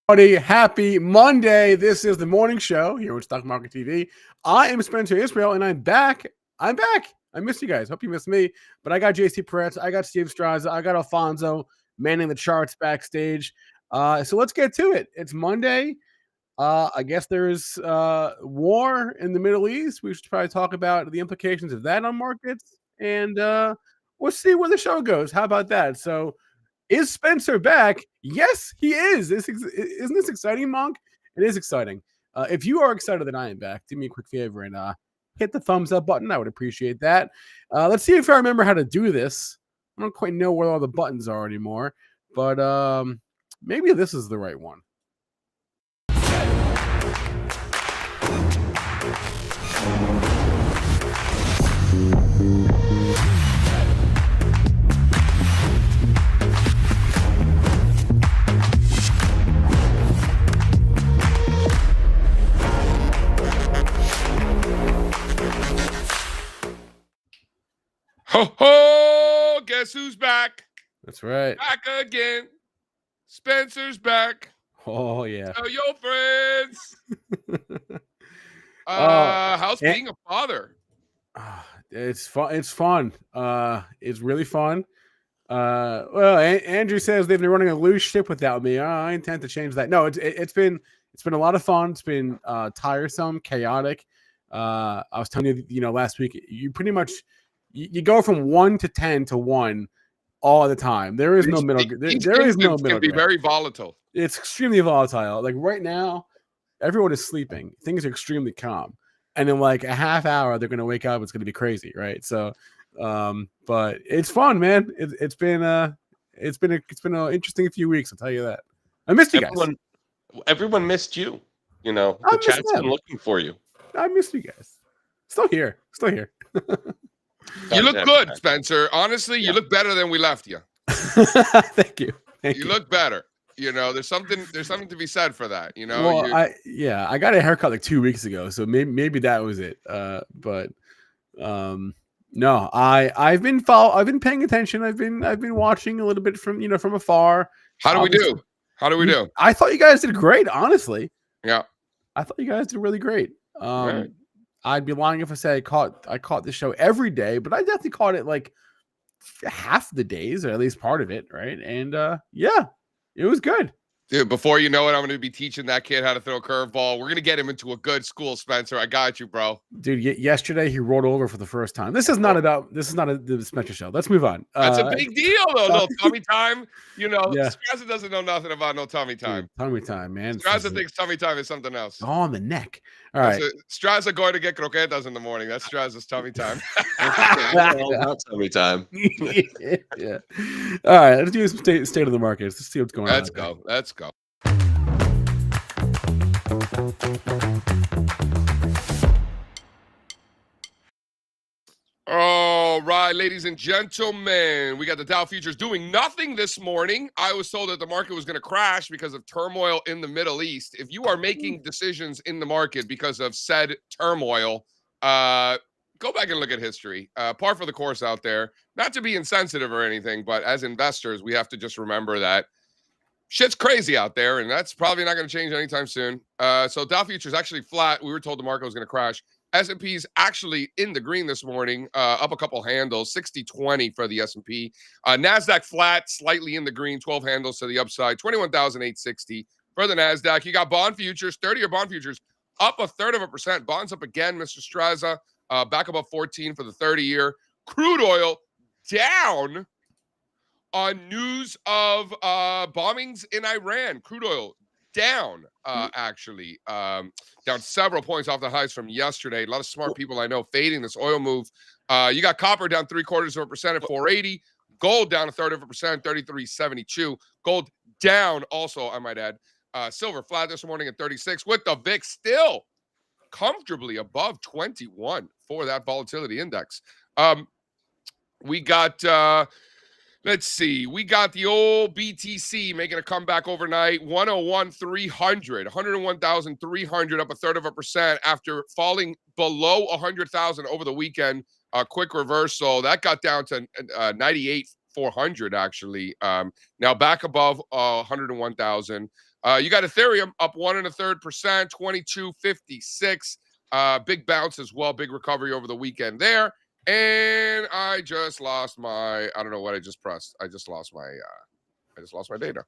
Everybody, happy Monday. This is the morning show here with Stock Market TV. I am Spencer Israel, and I'm back. I missed you guys. Hope you missed me. But I got JC Parets, I got Steve Strazza, I got Alfonso manning the charts backstage. So let's get to it. It's Monday. I guess there's war in the Middle East. We should probably talk about the implications of that on markets, and we'll see where the show goes. How about that? So is Spencer back? Yes, he is. Isn't this exciting, Monk? It is exciting. If you are excited that I am back, do me a quick favor and hit the thumbs up button. I would appreciate that. Let's see if I remember how to do this. I don't quite know where all the buttons are anymore, but maybe this is the right one. Ho ho! Guess who's back? That's right. Back again. Spencer's back. Oh yeah. Tell your friends. How's being a father? It's fun. It's fun. It's really fun. Well, Andrew says they've been running a loose ship without me. I intend to change that. No, it's been a lot of fun. It's been tiresome, chaotic. I was telling you, last week, you pretty much you go from 1 to 10 to 1 all the time. There is no middle. There is no middle. It can be very volatile. It's extremely volatile. Like right now, everyone is sleeping. Things are extremely calm, and in like a half hour, they're going to wake up. It's going to be crazy, right? So, but it's fun, man. It's been an interesting few weeks. I'll tell you that. I missed you guys. Everyone missed you. The chat's been looking for you. I missed you guys. Still here. You look good, Spencer. Honestly, you look better than we left you. Thank you. You look better. There's something to be said for that. Well, I got a haircut like 2 weeks ago, so maybe that was it. But no, I've been paying attention. I've been watching a little bit from afar. How do we do? I thought you guys did great, honestly. Yeah. I thought you guys did really great. Right. I'd be lying if I say I caught the show every day, but I definitely caught it like half the days, or at least part of it, right? And yeah, it was good. Dude, before you know it, I'm going to be teaching that kid how to throw a curveball. We're going to get him into a good school, Spencer. I got you, bro. Dude, yesterday he rolled over for the first time. This is not the Spencer show. Let's move on. That's a big deal, though. No tummy time. Yeah. Strazza doesn't know nothing about no tummy time. Dude, tummy time, man. Strazza thinks tummy time is something else. Oh, on the neck. All right. Strazza going to get croquetas in the morning. That's Strazza's tummy time. Not tummy time. Yeah. All right. Let's do some state of the markets. Let's see what's going on. Let's go. All right, ladies and gentlemen, we got the Dow futures doing nothing this morning. I was told that the market was going to crash because of turmoil in the Middle East. If you are making decisions in the market because of said turmoil, go back and look at history. Par for the course out there. Not to be insensitive or anything, but as investors, we have to just remember that shit's crazy out there, and that's probably not going to change anytime soon. So Dow futures actually flat. We were told the market was going to crash. S&P's actually in the green this morning, up a couple handles, 60.20 for the S&P. NASDAQ flat, slightly in the green, 12 handles to the upside, 21,860 for the NASDAQ. You got bond futures, 30-year bond futures, up 1/3%. Bonds up again, Mr. Strazza, back above 14 for the 30-year. Crude oil down on news of bombings in Iran. Crude oil down, actually. Down several points off the highs from yesterday. A lot of smart people I know fading this oil move. You got copper down 0.75% at 480. Gold down 1/3%, 33.72. Gold down also, I might add. Silver flat this morning at 36, with the VIX still comfortably above 21 for that volatility index. We got... let's see. We got the old BTC making a comeback overnight. 101,300, 101,300, up 1/3% after falling below 100,000 over the weekend. A quick reversal that got down to 400 actually. Now back above 101,000. You got Ethereum up 1.33%, 2256. Big bounce as well, big recovery over the weekend there. And I just lost my, I don't know what I just pressed. I just lost my data.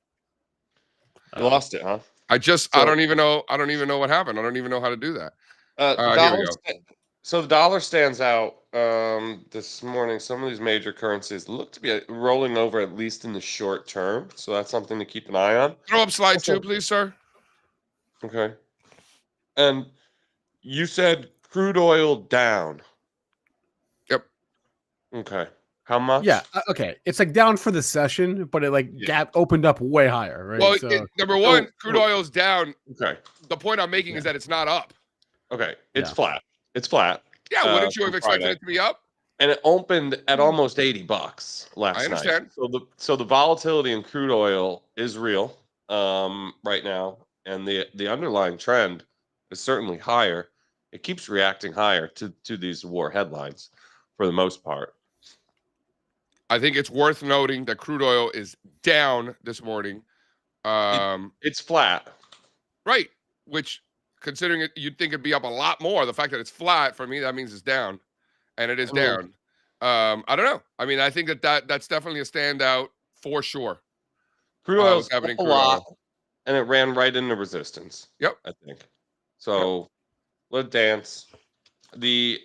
You lost it, huh? I don't even know what happened. I don't even know how to do that. Here we go. So the dollar stands out this morning. Some of these major currencies look to be rolling over, at least in the short term. So that's something to keep an eye on. Throw up slide 2, please, sir. Okay. And you said crude oil down. Yep. Okay. How much? Yeah. Okay. It's like down for the session, but it gap opened up way higher, right? Well, So, number one, crude oil is down. Okay. The point I'm making is that it's not up. Okay. It's flat. It's flat. Yeah. Wouldn't you have expected it to be up? And it opened at almost $80 last night. I understand. So the volatility in crude oil is real right now, and the underlying trend is certainly higher. It keeps reacting higher to these war headlines for the most part. I think it's worth noting that crude oil is down this morning. It's flat. Right. Which, considering it, you'd think it'd be up a lot more. The fact that it's flat, for me, that means it's down. And it is down. I don't know. I mean, I think that's definitely a standout for sure. Crude oil's up a lot, and it ran right into resistance. Yep. I think. So, let it dance. What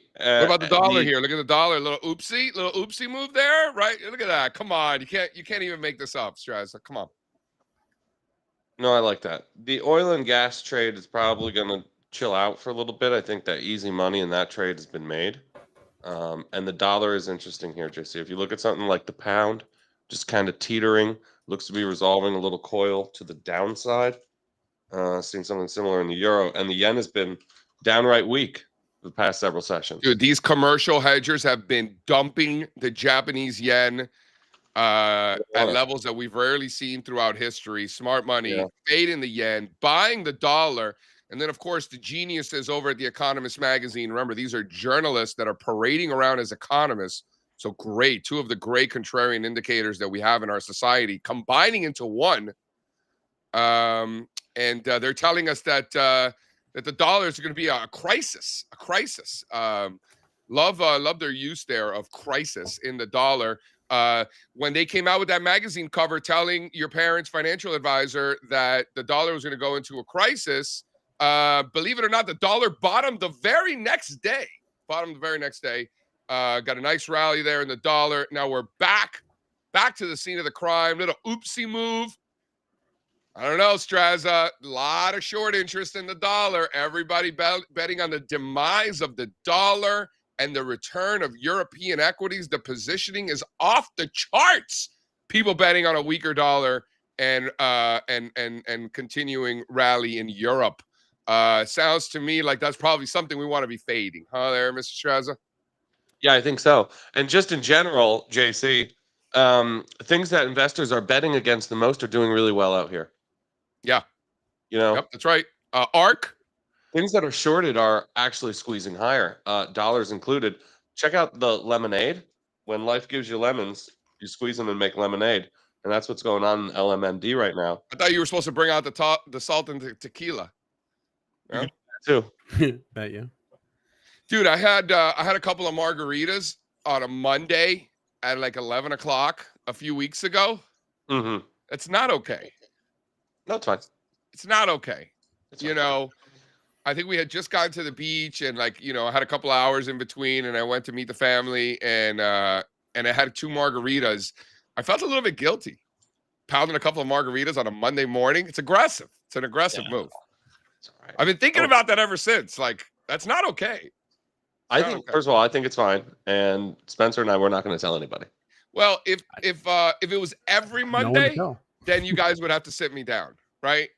about the dollar here? Look at the dollar. Little oopsie move there, right? Look at that. Come on. You can't even make this up, Strazza. Come on. No, I like that. The oil and gas trade is probably going to chill out for a little bit. I think that easy money in that trade has been made. And the dollar is interesting here, JC. If you look at something like the pound, just kind of teetering, looks to be resolving a little coil to the downside. Seeing something similar in the euro, and the yen has been downright weak the past several sessions. Dude, these commercial hedgers have been dumping the Japanese yen at levels that we've rarely seen throughout history. Smart money, fading the yen, buying the dollar. And then, of course, the geniuses over at The Economist magazine. Remember, these are journalists that are parading around as economists. So great. Two of the great contrarian indicators that we have in our society combining into one. And they're telling us that that the dollars are going to be a crisis. Love their use there of crisis in the dollar. When they came out with that magazine cover telling your parents' financial advisor that the dollar was going to go into a crisis, believe it or not, the dollar bottomed the very next day. Got a nice rally there in the dollar. Now we're back to the scene of the crime. Little oopsie move. I don't know, Strazza. A lot of short interest in the dollar. Everybody betting on the demise of the dollar and the return of European equities. The positioning is off the charts. People betting on a weaker dollar and continuing rally in Europe. Sounds to me like that's probably something we want to be fading, huh? There, Mr. Strazza. Yeah, I think so. And just in general, JC, things that investors are betting against the most are doing really well out here. Yeah. Yep, that's right. ARK. Things that are shorted are actually squeezing higher, dollars included. Check out the lemonade. When life gives you lemons, you squeeze them and make lemonade. And that's what's going on in LMND right now. I thought you were supposed to bring out the salt and the tequila. Yeah? Too. Bet you. Dude, I had a couple of margaritas on a Monday at like 11 o'clock a few weeks ago. Mm-hmm. It's not okay. No, it's fine. It's not okay. I think we had just gotten to the beach and I had a couple hours in between, and I went to meet the family and I had 2 margaritas. I felt a little bit guilty pounding a couple of margaritas on a Monday morning. It's aggressive. It's an aggressive move. It's all right. I've been thinking about that ever since. Like, that's not okay. First of all, I think it's fine. And Spencer and I, we're not going to tell anybody. Well, if it was every Monday, then you guys would have to sit me down, right?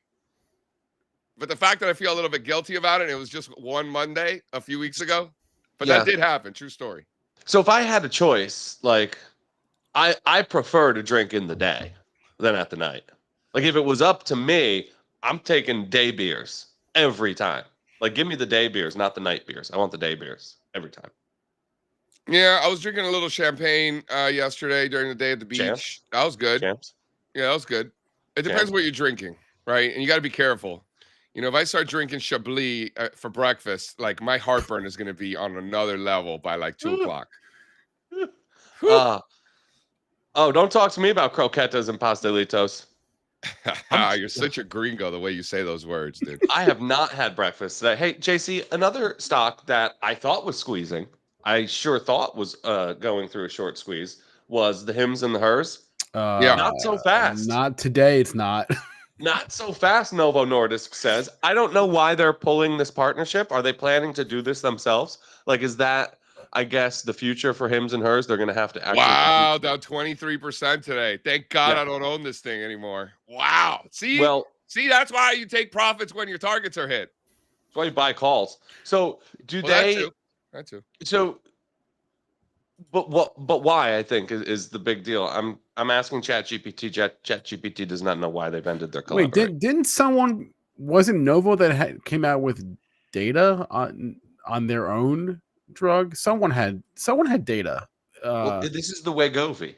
But the fact that I feel a little bit guilty about it, it was just one Monday a few weeks ago. But that did happen. True story. So if I had a choice, like I prefer to drink in the day than at the night. Like if it was up to me, I'm taking day beers every time. Like give me the day beers, not the night beers. I want the day beers every time. Yeah, I was drinking a little champagne yesterday during the day at the beach. Champs? That was good. Champs? Yeah, that was good. It depends Champs? what you're drinking, right? And you got to be careful. If I start drinking Chablis for breakfast, like my heartburn is going to be on another level by like 2 o'clock. Uh, oh, don't talk to me about croquetas and pastelitos. You're such a gringo the way you say those words, dude. I have not had breakfast today. Hey, JC, another stock that I thought was squeezing, I sure thought was going through a short squeeze, was the Hims and the Hers. Yeah. Not so fast. Not today. It's not. Not so fast, Novo Nordisk says. I don't know why they're pulling this partnership. Are they planning to do this themselves? Like, is that, I guess, the future for Hims and Hers? They're going to have to actually. Wow, down 23% today. Thank God Yeah. I don't own this thing anymore. Wow. See, Well, that's why you take profits when your targets are hit. that's why you buy calls. So do Well, they? That too. So, but why? I think is the big deal. I'm asking ChatGPT. ChatGPT does not know why they've ended their Wait, collaboration. didn't someone, wasn't Novo that came out with data on their own drug? Someone had data. Well, this is the Wegovy.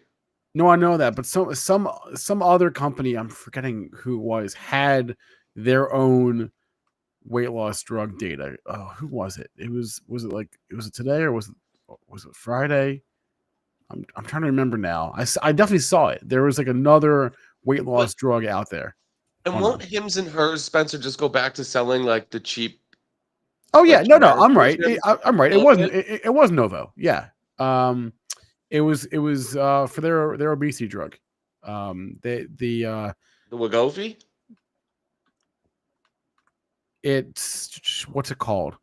No, I know that, but some other company, I'm forgetting who it was, had their own weight loss drug data. Oh, who was it? Was it today or was it Friday? I'm trying to remember now. I definitely saw it. There was like another weight loss drug out there. And won't Hims and Hers, Spencer, just go back to selling like the cheap? Oh yeah, like, no, generic I'm right. version I'm right. It of wasn't. It was Novo. Yeah. It was for their obesity drug. The Wegovy? it's what's it called?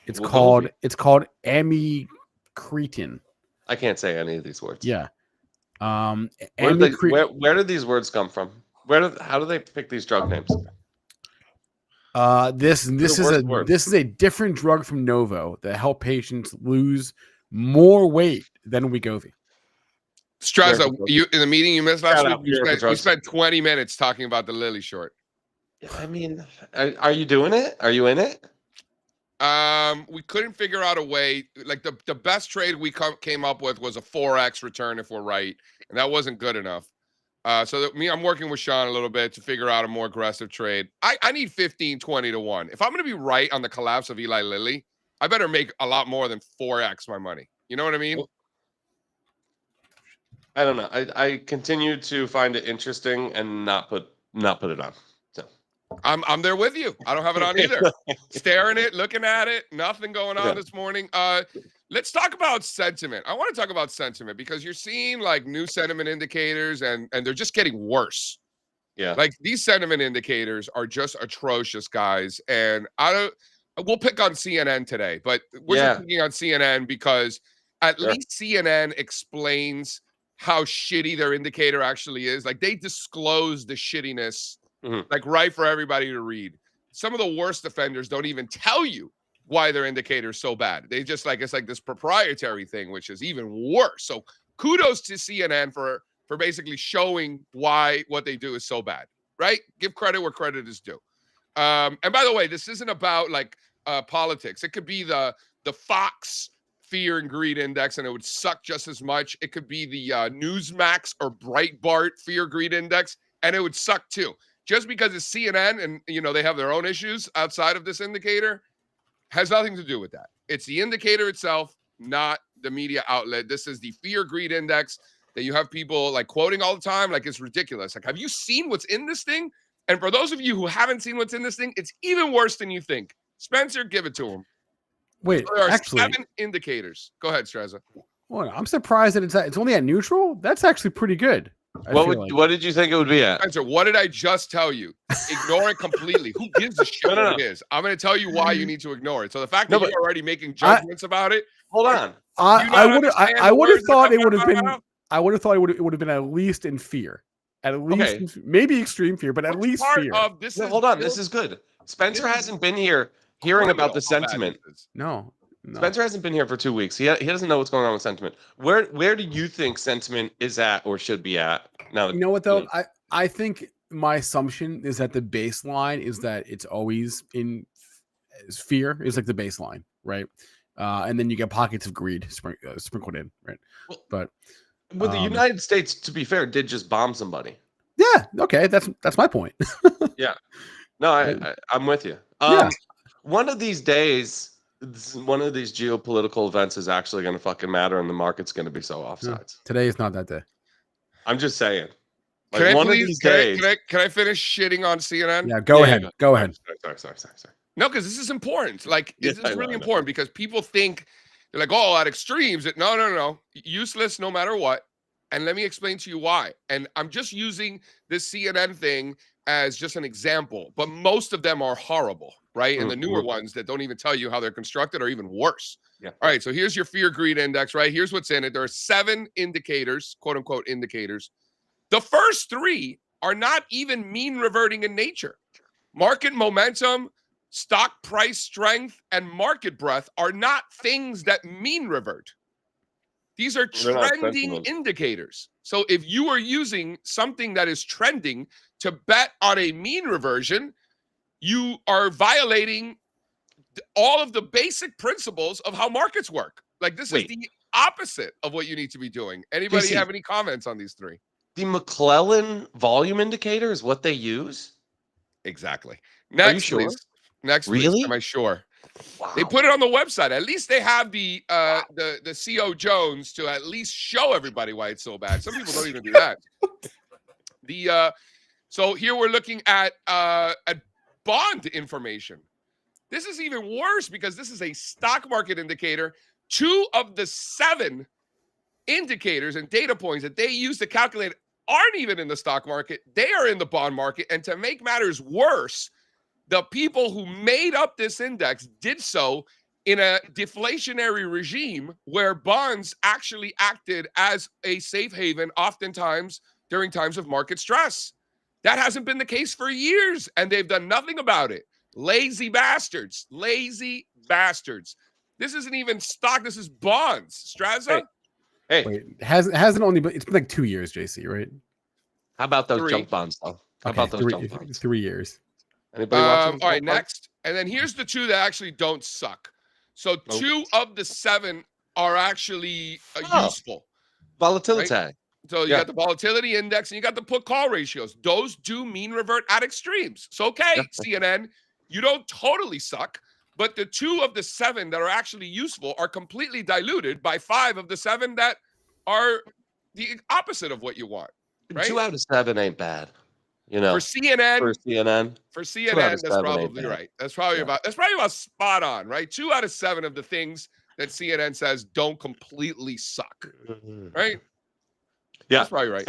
It's Wegovy. called amycretin. I can't say any of these words. Yeah. Where did these words come from? How do they pick these drug names? This is a different drug from Novo that help patients lose more weight than Wegovy. Strazza, you in the meeting you missed last Shout week, out, we spent 20 minutes talking about the Lily short. I mean, are you doing it? Are you in it? We couldn't figure out a way. Like the best trade we came up with was a 4x return if we're right, and that wasn't good enough. I'm working with Sean a little bit to figure out a more aggressive trade. I need 15, 20 to 1. If I'm going to be right on the collapse of Eli Lilly, I better make a lot more than 4x my money. You know what I mean? I don't know. I continue to find it interesting and not put it on. So I'm there with you. I don't have it on either. Staring it, looking at it, nothing going on this morning. Let's talk about sentiment. I want to talk about sentiment because you're seeing like new sentiment indicators and they're just getting worse. Yeah. Like these sentiment indicators are just atrocious, guys. And we'll pick on CNN today, but we're just picking on CNN because at least CNN explains how shitty their indicator actually is. Like they disclose the shittiness like right for everybody to read. Some of the worst offenders don't even tell you why their indicator is so bad. They just like, it's like this proprietary thing, which is even worse. So kudos to CNN for basically showing why what they do is so bad, right? Give credit where credit is due. And by the way, this isn't about like politics. It could be the Fox Fear and Greed Index, and it would suck just as much. It could be the Newsmax or Breitbart Fear Greed Index, and it would suck too. Just because it's CNN and they have their own issues outside of this indicator has nothing to do with that. It's the indicator itself, not the media outlet. This is the Fear Greed Index that you have people like quoting all the time. Like it's ridiculous. Like, have you seen what's in this thing? And for those of you who haven't seen what's in this thing, it's even worse than you think. Spencer, give it to him. Wait, there are actually, 7 indicators. Go ahead, Strazza. Well, I'm surprised that it's only at neutral. That's actually pretty good. What did you think it would be at? Spencer, what did I just tell you? Ignore it completely. Who gives a shit what it is? I'm going to tell you why you need to ignore it. So the fact that you're already making judgments about it. Hold on. I would have thought it would have been. I would have thought it would have been at least in fear, at least maybe extreme fear, but at least fear. Hold on, this is good. Spencer hasn't been here hearing about the sentiment. No. Spencer hasn't been here for 2 weeks. He doesn't know what's going on with sentiment. Where do you think sentiment is at or should be at? Now, you know what though? I think my assumption is that the baseline is that it's always in fear is like the baseline, right? and then you get pockets of greed sprinkled in, right? Well, But the United States, to be fair, did just bomb somebody. yeah, okay, that's my point. Yeah, no, I'm with you. Yeah. One of these days, one of these geopolitical events is actually going to fucking matter, and the market's going to be so offsides. Today is not that day. I'm just saying. Like Can I one please? of these Can days. I finish shitting on CNN? Yeah, go ahead. Go ahead. Sorry. No, because this is important. Like, Yeah, this is really important because people think they're like, at extremes. No. Useless no matter what. And let me explain to you why. And I'm just using this CNN thing as just an example, but most of them are horrible, right? And the newer ones that don't even tell you how they're constructed are even worse. Yeah. All right. So here's your fear greed index, right? Here's what's in it. There are 7 indicators, quote unquote indicators. The first 3 are not even mean reverting in nature. Market momentum, stock price strength, and market breadth are not things that mean revert. These are trending indicators. So if you are using something that is trending to bet on a mean reversion, you are violating all of the basic principles of how markets work. Like, this is the opposite of what you need to be doing. Anybody have any comments on these 3? The McClellan volume indicator is what they use? Exactly. Are you Next, sure? please. Next, Really? please. Am I sure? Wow. They put it on the website. At least they have the CO Jones to at least show everybody why it's so bad. Some people don't even do that. So here we're looking at bond information. This is even worse because this is a stock market indicator. 2 of the 7 indicators and data points that they use to calculate aren't even in the stock market. They are in the bond market. And to make matters worse, the people who made up this index did so in a deflationary regime where bonds actually acted as a safe haven, oftentimes during times of market stress. That hasn't been the case for years, and they've done nothing about it. Lazy bastards. Lazy bastards. This isn't even stock. This is bonds. Strazza? Hey. Wait, it hasn't only been, it's been like 2 years, JC, right? How about those 3. junk bonds, though? How about those junk bonds? 3 years. Anybody watching? All right, next. And then here's the 2 that actually don't suck. So 2 of the 7 are actually useful. Volatility. Right? So you got the volatility index and you got the put call ratios. Those do mean revert at extremes. So, okay, CNN, you don't totally suck, but the 2 of the 7 that are actually useful are completely diluted by 5 of the 7 that are the opposite of what you want. Right? 2 out of 7 ain't bad. You know, for CNN, that's probably right. That's probably about spot on, right? 2 out of 7 of the things that CNN says don't completely suck, right? Yeah, that's probably right.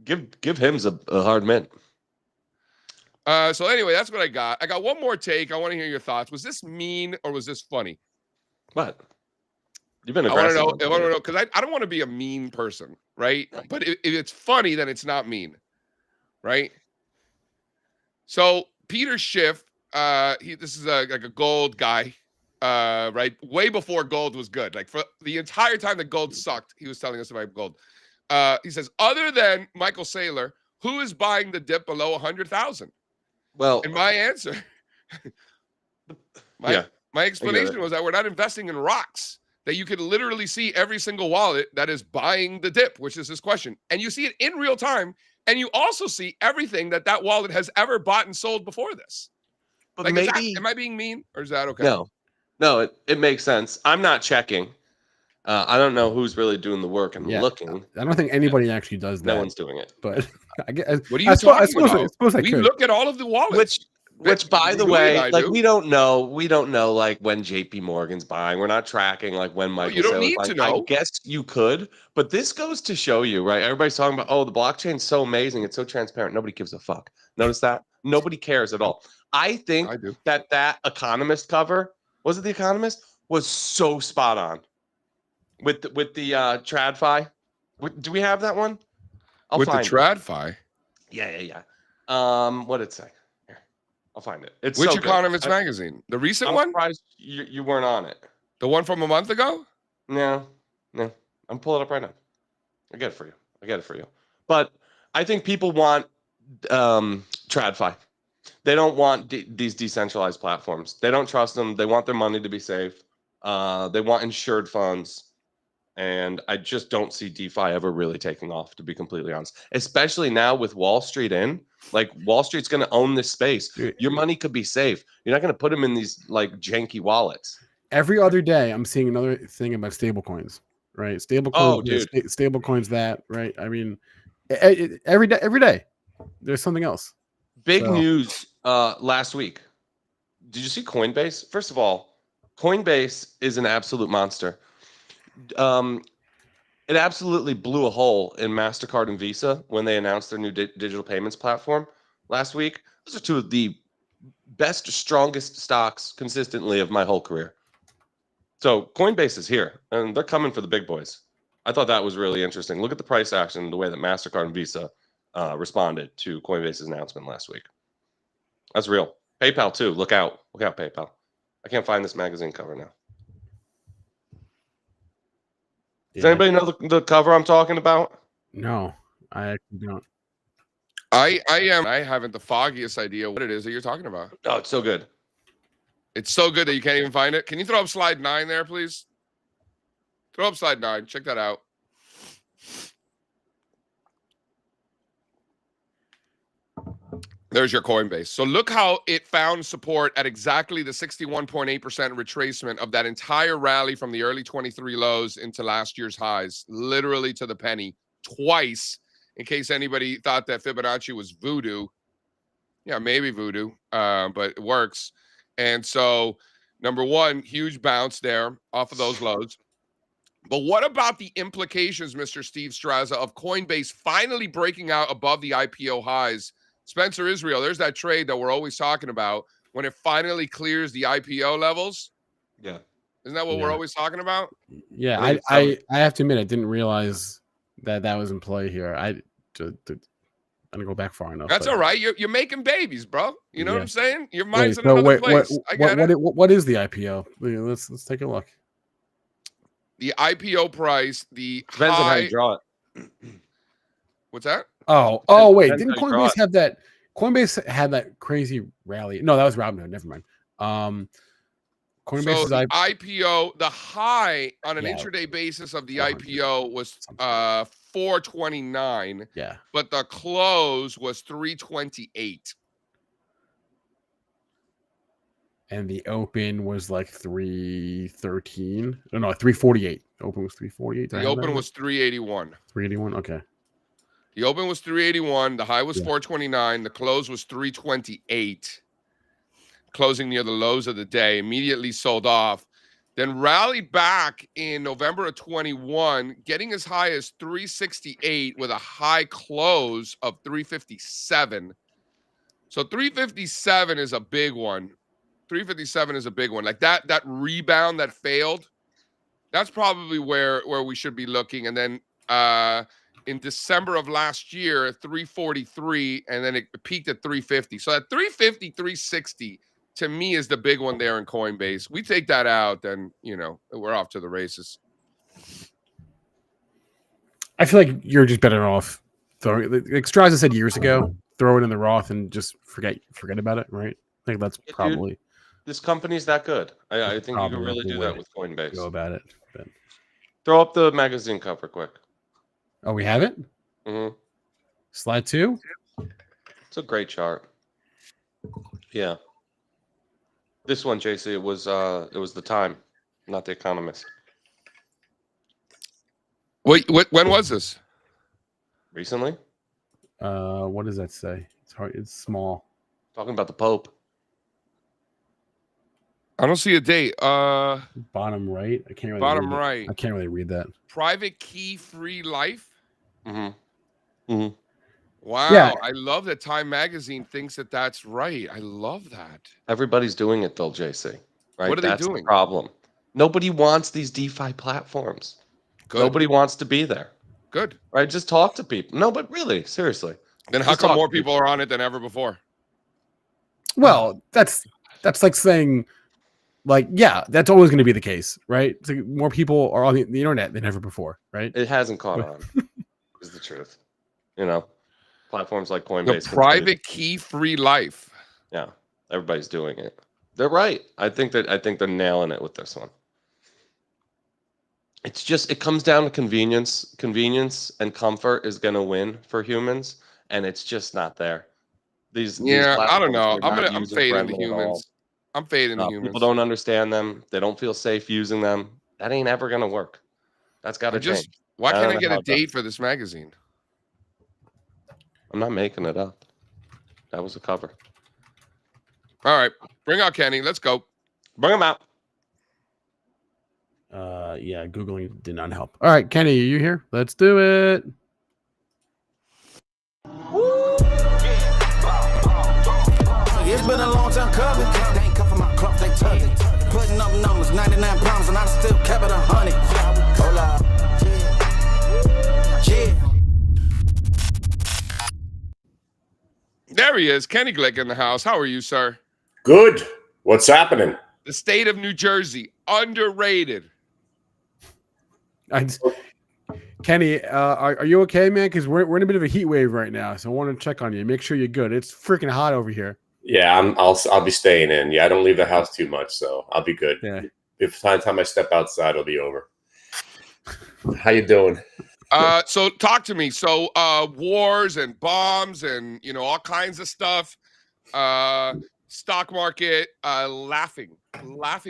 Give him a hard mint. So anyway, that's what I got. I got one more take. I want to hear your thoughts. Was this mean or was this funny? What? You've been aggressive. I want to know because I don't want to be a mean person, right? But if it's funny, then it's not mean, right? So Peter Schiff, this is like a gold guy, right? Way before gold was good. Like for the entire time that gold sucked, he was telling us about gold. He says, other than Michael Saylor, who is buying the dip below 100,000? Well, and my answer, my explanation was that we're not investing in rocks. That you could literally see every single wallet that is buying the dip, which is this question, and you see it in real time. And you also see everything that wallet has ever bought and sold before this. But like, maybe am I being mean or is that okay? No, it makes sense. I'm not checking. I don't know who's really doing the work and looking. I don't think anybody actually does that. No one's doing it. But I guess, what are you talking about? I suppose I could. Look at all of the wallets. Which, by the way, like we don't know like when JP Morgan's buying. We're not tracking like when Michael. You don't need to know. I guess you could, but this goes to show you, right? Everybody's talking about, the blockchain's so amazing, it's so transparent. Nobody gives a fuck. Notice that? Nobody cares at all. I think that Economist cover, was it the Economist? Was so spot on with the TradFi. Do we have that one? I'll find the TradFi. Yeah. What did it say? I'll find it. It's Which so Economist magazine? The recent one? I'm surprised you weren't on it. The one from a month ago? No. I'm pulling it up right now. I get it for you. But I think people want TradFi. They don't want these decentralized platforms. They don't trust them. They want their money to be safe. They want insured funds. And I just don't see DeFi ever really taking off, to be completely honest. Especially now with Wall Street in. Like, Wall Street's going to own this space. Your money could be safe. You're not going to put them in these, like, janky wallets. Every other day, I'm seeing another thing about stable coins, right? Stable coins, Oh, dude. Stable coins that, right? I mean, every day, there's something else. Big news last week. Did you see Coinbase? First of all, Coinbase is an absolute monster. It absolutely blew a hole in MasterCard and Visa when they announced their new digital payments platform last week. Those are two of the best, strongest stocks consistently of my whole career. So Coinbase is here, and they're coming for the big boys. I thought that was really interesting. Look at the price action, the way that MasterCard and Visa responded to Coinbase's announcement last week. That's real. PayPal, too. Look out. Look out, PayPal. I can't find this magazine cover now. Does anybody know the cover I'm talking about? No, I actually don't. I haven't the foggiest idea what it is that you're talking about. Oh, it's so good. It's so good that you can't even find it. Can you throw up slide 9 there, please? Throw up slide 9. Check that out. There's your Coinbase. So look how it found support at exactly the 61.8% retracement of that entire rally from the early 23 lows into last year's highs, literally to the penny, twice, in case anybody thought that Fibonacci was voodoo. Yeah, maybe voodoo, but it works. And so, number one, huge bounce there off of those lows. But what about the implications, Mr. Steve Strazza, of Coinbase finally breaking out above the IPO highs? Spencer Israel, there's that trade that we're always talking about when it finally clears the IPO levels. Yeah. Isn't that what we're always talking about? Yeah, I have to admit, I didn't realize that was in play here. I didn't go back far enough. That's all right. You're making babies, bro. You know what I'm saying? Your mind's in so another place. I get it. What is the IPO? Let's take a look. The IPO price, the depends on how high. you draw it. What's that? Oh, wait. Depends Didn't how you draw Coinbase have that? Coinbase had that crazy rally. No, that was Robinhood. Never mind. Coinbase's so the IPO, the high on an intraday basis of the IPO was 429. Yeah. But the close was 328. And the open was like 313. No, 348. Open was 348. The open was 381. 381. Okay. The open was 381. The high was 429. The close was 328. Closing near the lows of the day, immediately sold off. Then rallied back in November of 21, getting as high as 368 with a high close of 357. So 357 is a big one. 357 is a big one. Like that rebound that failed, that's probably where we should be looking. And then in December of last year, 343, and then it peaked at 350. So at 350, 360, to me, is the big one there in Coinbase. We take that out, then, we're off to the races. I feel like you're just better off throwing, like Strazza said years ago, throw it in the Roth and just forget about it, right? I think that's probably. Dude, this company's that good. I think you can really do that with Coinbase. Go about it. But... Throw up the magazine cover quick. Oh, we have it? Mm-hmm. Slide 2? It's a great chart. Yeah. This one, JC, it was the Time, not the Economist. Wait, when was this? Recently? What does that say? It's hard. It's small. Talking about the Pope. I don't see a date. Bottom right. I can't really. Bottom right. I can't really read that. Private key free life. Mm-hmm. Mm-hmm. Wow. Yeah. I love that Time Magazine thinks that that's right. I love that. Everybody's doing it though, JC. Right? What are that's they doing? The problem. Nobody wants these DeFi platforms. Good. Nobody wants to be there. Good. Right? Just talk to people. No, but really, seriously. Then how come more people are on it than ever before? Well, that's like saying, like, yeah, that's always going to be the case, right? It's like more people are on the internet than ever before, right? It hasn't caught on, is the truth. Platforms like Coinbase. The private key free life. Yeah, everybody's doing it. They're right. I think they're nailing it with this one. It's just it comes down to convenience. Convenience and comfort is going to win for humans, and it's just not there. These Yeah, I don't platforms know. are not I'm user fading the friendly at all. humans. I'm fading the People humans. don't understand them. They don't feel safe using them. That ain't ever going to work. That's got to change. Why I can't don't I know get how a it does. date for this magazine? I'm not making it up. That was a cover. All right, bring out Kenny. Let's go. Bring them out. Yeah, Googling did not help. All right, Kenny, are you here? Let's do it. It's been a long time coming. They ain't come from my club, they tug it. Putting up numbers, 99 problems, and I still kept it 100. Hola. Yeah. There he is, Kenny Glick in the house. How are you, sir? Good. What's happening? The state of New Jersey, underrated. Kenny, are you okay, man? Because we're in a bit of a heat wave right now, so I want to check on you. Make sure you're good. It's freaking hot over here. Yeah, I'll be staying in. Yeah, I don't leave the house too much, so I'll be good. Yeah. If by the time I step outside, it'll be over. How you doing? So talk to me. So wars and bombs and all kinds of stuff. Stock market laughing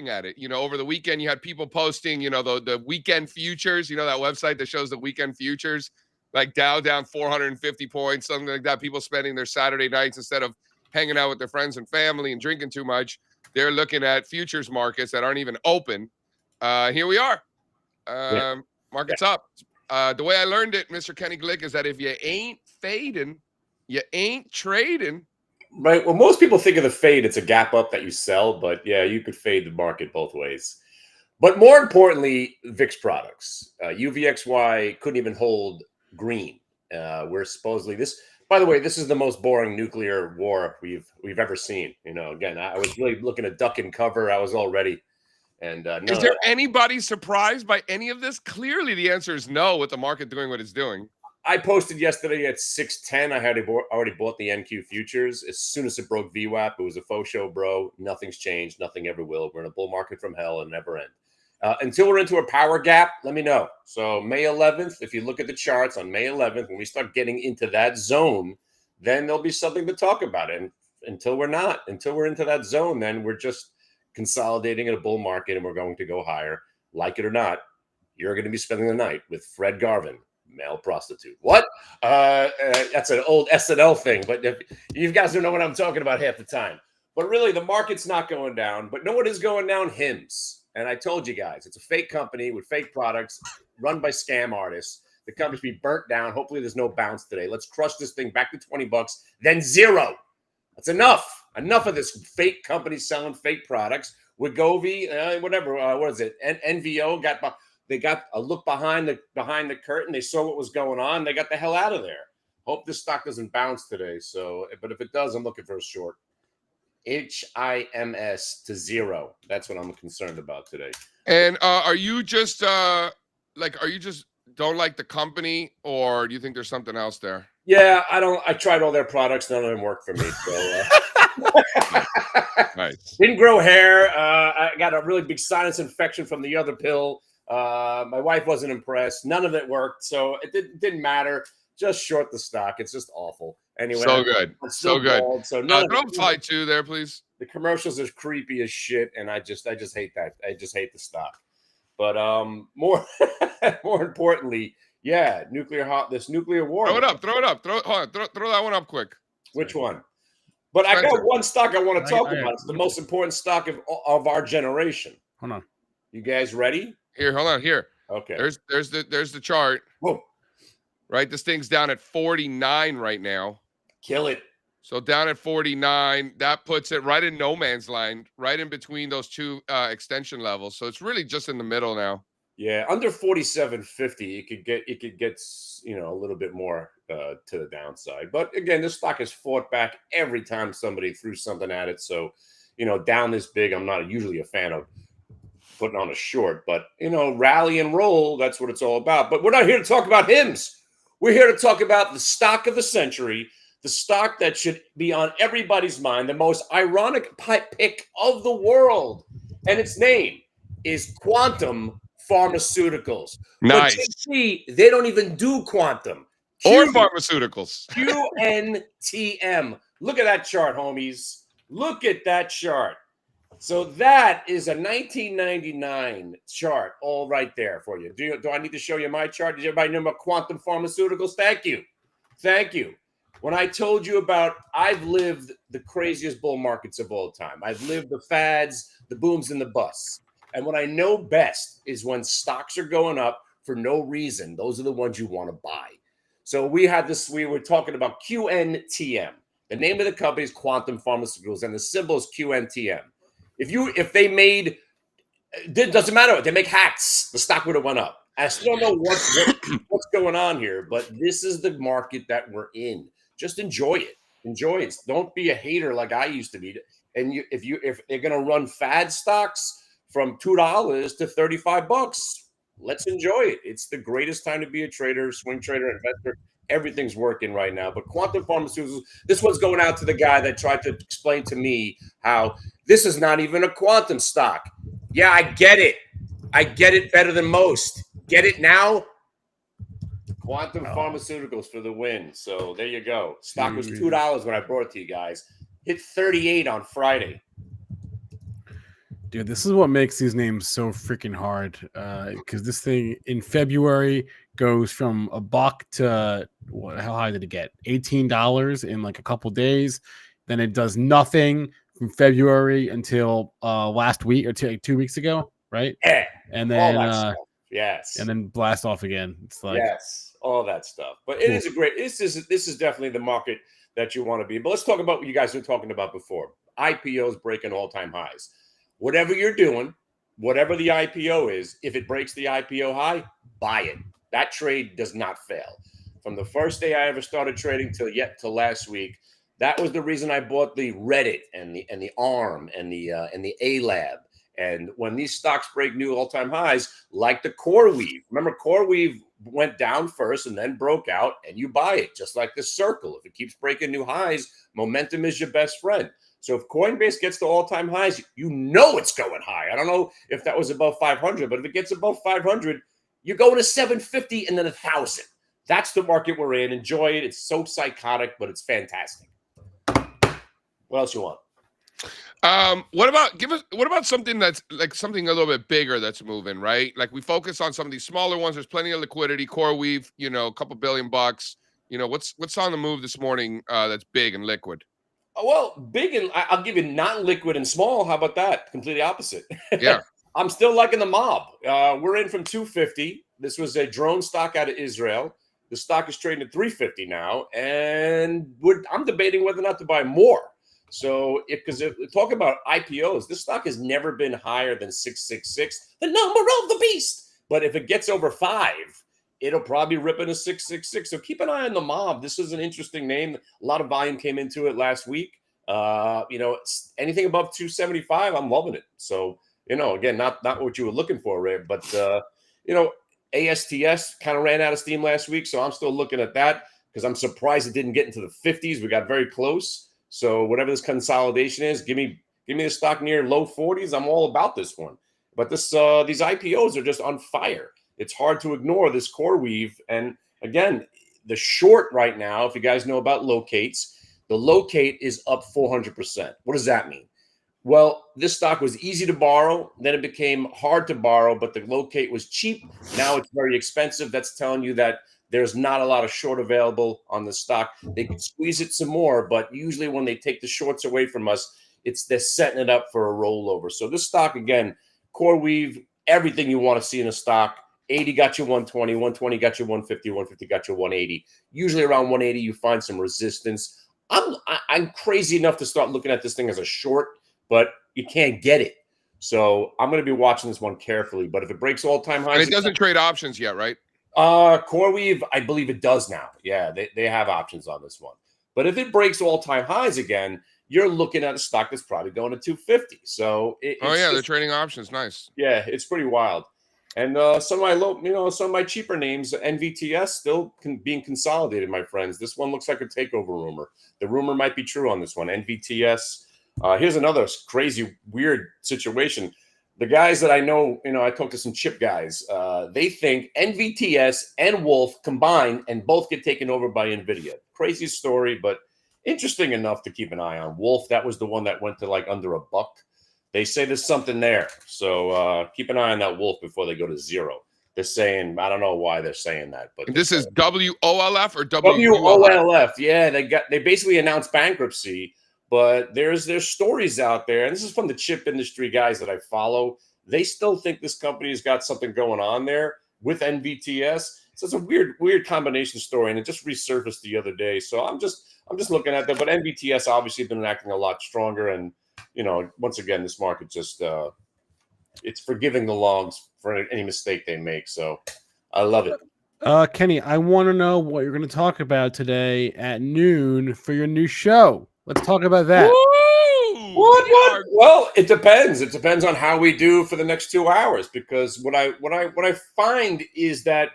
at it. Over the weekend you had people posting, the weekend futures, that website that shows the weekend futures, like Dow down 450 points, something like that. People spending their Saturday nights instead of hanging out with their friends and family and drinking too much. They're looking at futures markets that aren't even open. Here we are. Market's up. The way I learned it, Mr. Kenny Glick, is that if you ain't fading, you ain't trading. Right. Well, most people think of the fade, it's a gap up that you sell, but yeah, you could fade the market both ways. But more importantly, VIX products. UVXY couldn't even hold green. We're supposedly this. By the way, this is the most boring nuclear war we've ever seen. Again, I was really looking to duck and cover. I was all ready. And is there anybody surprised by any of this? Clearly, the answer is no. With the market doing what it's doing. I posted yesterday at 6:10. I had already bought the NQ futures. As soon as it broke VWAP, it was a faux show, bro. Nothing's changed. Nothing ever will. We're in a bull market from hell and never end. Until we're into a power gap, let me know. So May 11th, if you look at the charts on May 11th, when we start getting into that zone, then there'll be something to talk about. And until we're into that zone, then we're just consolidating in a bull market and we're going to go higher. Like it or not, you're going to be spending the night with Fred Garvin, male prostitute. What? That's an old SNL thing, but you guys don't know what I'm talking about half the time. But really, the market's not going down. But know what is going down? Hims. And I told you guys, it's a fake company with fake products run by scam artists. The company's be burnt down. Hopefully, there's no bounce today. Let's crush this thing back to $20, then zero. That's enough. Enough of this fake company selling fake products. Wegovy, whatever. What is it? NVO they got a look behind the curtain. They saw what was going on. They got the hell out of there. Hope this stock doesn't bounce today. So, but if it does, I'm looking for a short. HIMS to zero. That's what I'm concerned about today. And are you just don't like the company, or do you think there's something else there? Yeah, I tried all their products. None of them worked for me. So Nice. Didn't grow hair. I got a really big sinus infection from the other pill. My wife wasn't impressed. None of it worked. So it didn't matter. Just short the stock. It's just awful. Anyway, so good. So good. Bald, so Throw up slide 2 there, please. The commercials are creepy as shit, and I just hate that. I just hate the stock. But more importantly, yeah, this nuclear war. Throw it up. Throw that one up quick. Which one? But I got one stock I want to talk about. It's the most important stock of our generation. Hold on. You guys ready? Here, hold on. Here. Okay. There's the chart. Whoa. Right, this thing's down at 49 right now. Kill it. So down at 49, that puts it right in no man's land, right in between those two extension levels. So it's really just in the middle now. Yeah, under 47.50, it could get a little bit more to the downside. But again, this stock has fought back every time somebody threw something at it. So, down this big, I'm not usually a fan of putting on a short, but rally and roll, that's what it's all about. But we're not here to talk about Hims. We're here to talk about the stock of the century, the stock that should be on everybody's mind, the most ironic pick of the world. And its name is Quantum Pharmaceuticals. Nice. But JC, they don't even do quantum. Or pharmaceuticals. QNTM. Look at that chart, homies. Look at that chart. So that is a 1999 chart all right there for you. Do I need to show you my chart? Does everybody know about quantum pharmaceuticals? Thank you. Thank you. When I told you about, I've lived the craziest bull markets of all time. I've lived the fads, the booms, and the busts. And what I know best is when stocks are going up for no reason. Those are the ones you want to buy. So we were talking about QNTM. The name of the company is Quantum Pharmaceuticals, and the symbol is QNTM. If they made, it doesn't matter. They make hats, the stock would have went up. I still don't know what's going on here, but this is the market that we're in. Just enjoy it. Enjoy it. Don't be a hater like I used to be. And if they're going to run fad stocks from $2 to $35, let's enjoy it. It's the greatest time to be a trader, swing trader, investor. Everything's working right now. But Quantum Pharmaceuticals, this one's going out to the guy that tried to explain to me how this is not even a quantum stock. Yeah, I get it. I get it better than most. Get it now? Quantum Pharmaceuticals for the win. So there you go. Stock was $2 when I brought it to you guys. Hit 38 on Friday. Dude, this is what makes these names so freaking hard. Because this thing in February goes from $1 to how high did it get? $18 in like a couple days. Then it does nothing from February until last week or 2 weeks ago, right? Yeah. And then all that stuff. Yes. and then blast off again. It's like yes, all that stuff. But it is a great. This is definitely the market that you want to be. But let's talk about what you guys were talking about before. IPOs breaking all-time highs. Whatever you're doing, whatever the IPO is, if it breaks the IPO high, buy it. That trade does not fail. From the first day I ever started trading till last week, that was the reason I bought the Reddit and the ARM and the A-Lab. And when these stocks break new all-time highs, like the CoreWeave, remember CoreWeave went down first and then broke out, and you buy it, just like the Circle. If it keeps breaking new highs, momentum is your best friend. So if Coinbase gets to all-time highs, you know it's going high. I don't know if that was above 500, but if it gets above 500, you're going to 750 and then 1,000. That's the market we're in. Enjoy it. It's so psychotic, but it's fantastic. What else you want? What about something that's like something a little bit bigger that's moving, right? Like we focus on some of these smaller ones. There's plenty of liquidity. CoreWeave, a couple $1 billion. What's on the move this morning that's big and liquid? Well, big and I'll give you non-liquid and small. How about that? Completely opposite. Yeah. I'm still liking the mob. We're in from 250. This was a drone stock out of Israel. The stock is trading at 350 now, and I'm debating whether or not to buy more. So, because talk about IPOs, this stock has never been higher than 666, the number of the beast. But if it gets over 5, it'll probably rip into 666. So keep an eye on the mob. This is an interesting name. A lot of volume came into it last week. Anything above 275, I'm loving it. So, again, not what you were looking for, Ray, but ASTS kind of ran out of steam last week. So I'm still looking at that because I'm surprised it didn't get into the 50s. We got very close. So whatever this consolidation is, give me the stock near low 40s. I'm all about this one. But these IPOs are just on fire. It's hard to ignore this CoreWeave. And again, the short right now, if you guys know about locates, the locate is up 400%. What does that mean? Well, this stock was easy to borrow. Then it became hard to borrow, but the locate was cheap. Now it's very expensive. That's telling you that there's not a lot of short available on the stock. They could squeeze it some more, but usually when they take the shorts away from us, they're setting it up for a rollover. So this stock, again, CoreWeave, everything you want to see in a stock. 80 got you 120, 120 got you 150, 150 got you 180. Usually around 180, you find some resistance. I'm crazy enough to start looking at this thing as a short, but you can't get it. So I'm going to be watching this one carefully. But if it breaks all-time highs, and it doesn't trade options yet, right? CoreWeave, I believe it does now. Yeah, they have options on this one. But if it breaks all-time highs again, you're looking at a stock that's probably going to 250. So they're trading options. Nice. Yeah, it's pretty wild. And some of my cheaper names, NVTS, still being consolidated, my friends. This one looks like a takeover rumor. The rumor might be true on this one. NVTS. Here's another crazy, weird situation. the guys that I know, I talked to some chip guys. They think NVTS and Wolf combine and both get taken over by NVIDIA. Crazy story, but interesting enough to keep an eye on. Wolf, that was the one that went to like under $1. They say there's something there. So keep an eye on that Wolf before they go to zero. They're saying, I don't know why they're saying that, but And this is WOLF or WOLF. Yeah, they basically announced bankruptcy, but there's stories out there, and this is from the chip industry guys that I follow. They still think this company has got something going on there with NVTS. So it's a weird combination story, and it just resurfaced the other day. So I'm just looking at that, but NVTS obviously been acting a lot stronger, and once again, this market just it's forgiving the longs for any mistake they make. So I love it. Kenny, I want to know what you're going to talk about today at noon for your new show. Let's talk about that. Woo! What? Well, it depends. It depends on how we do for the next 2 hours, because what I find is that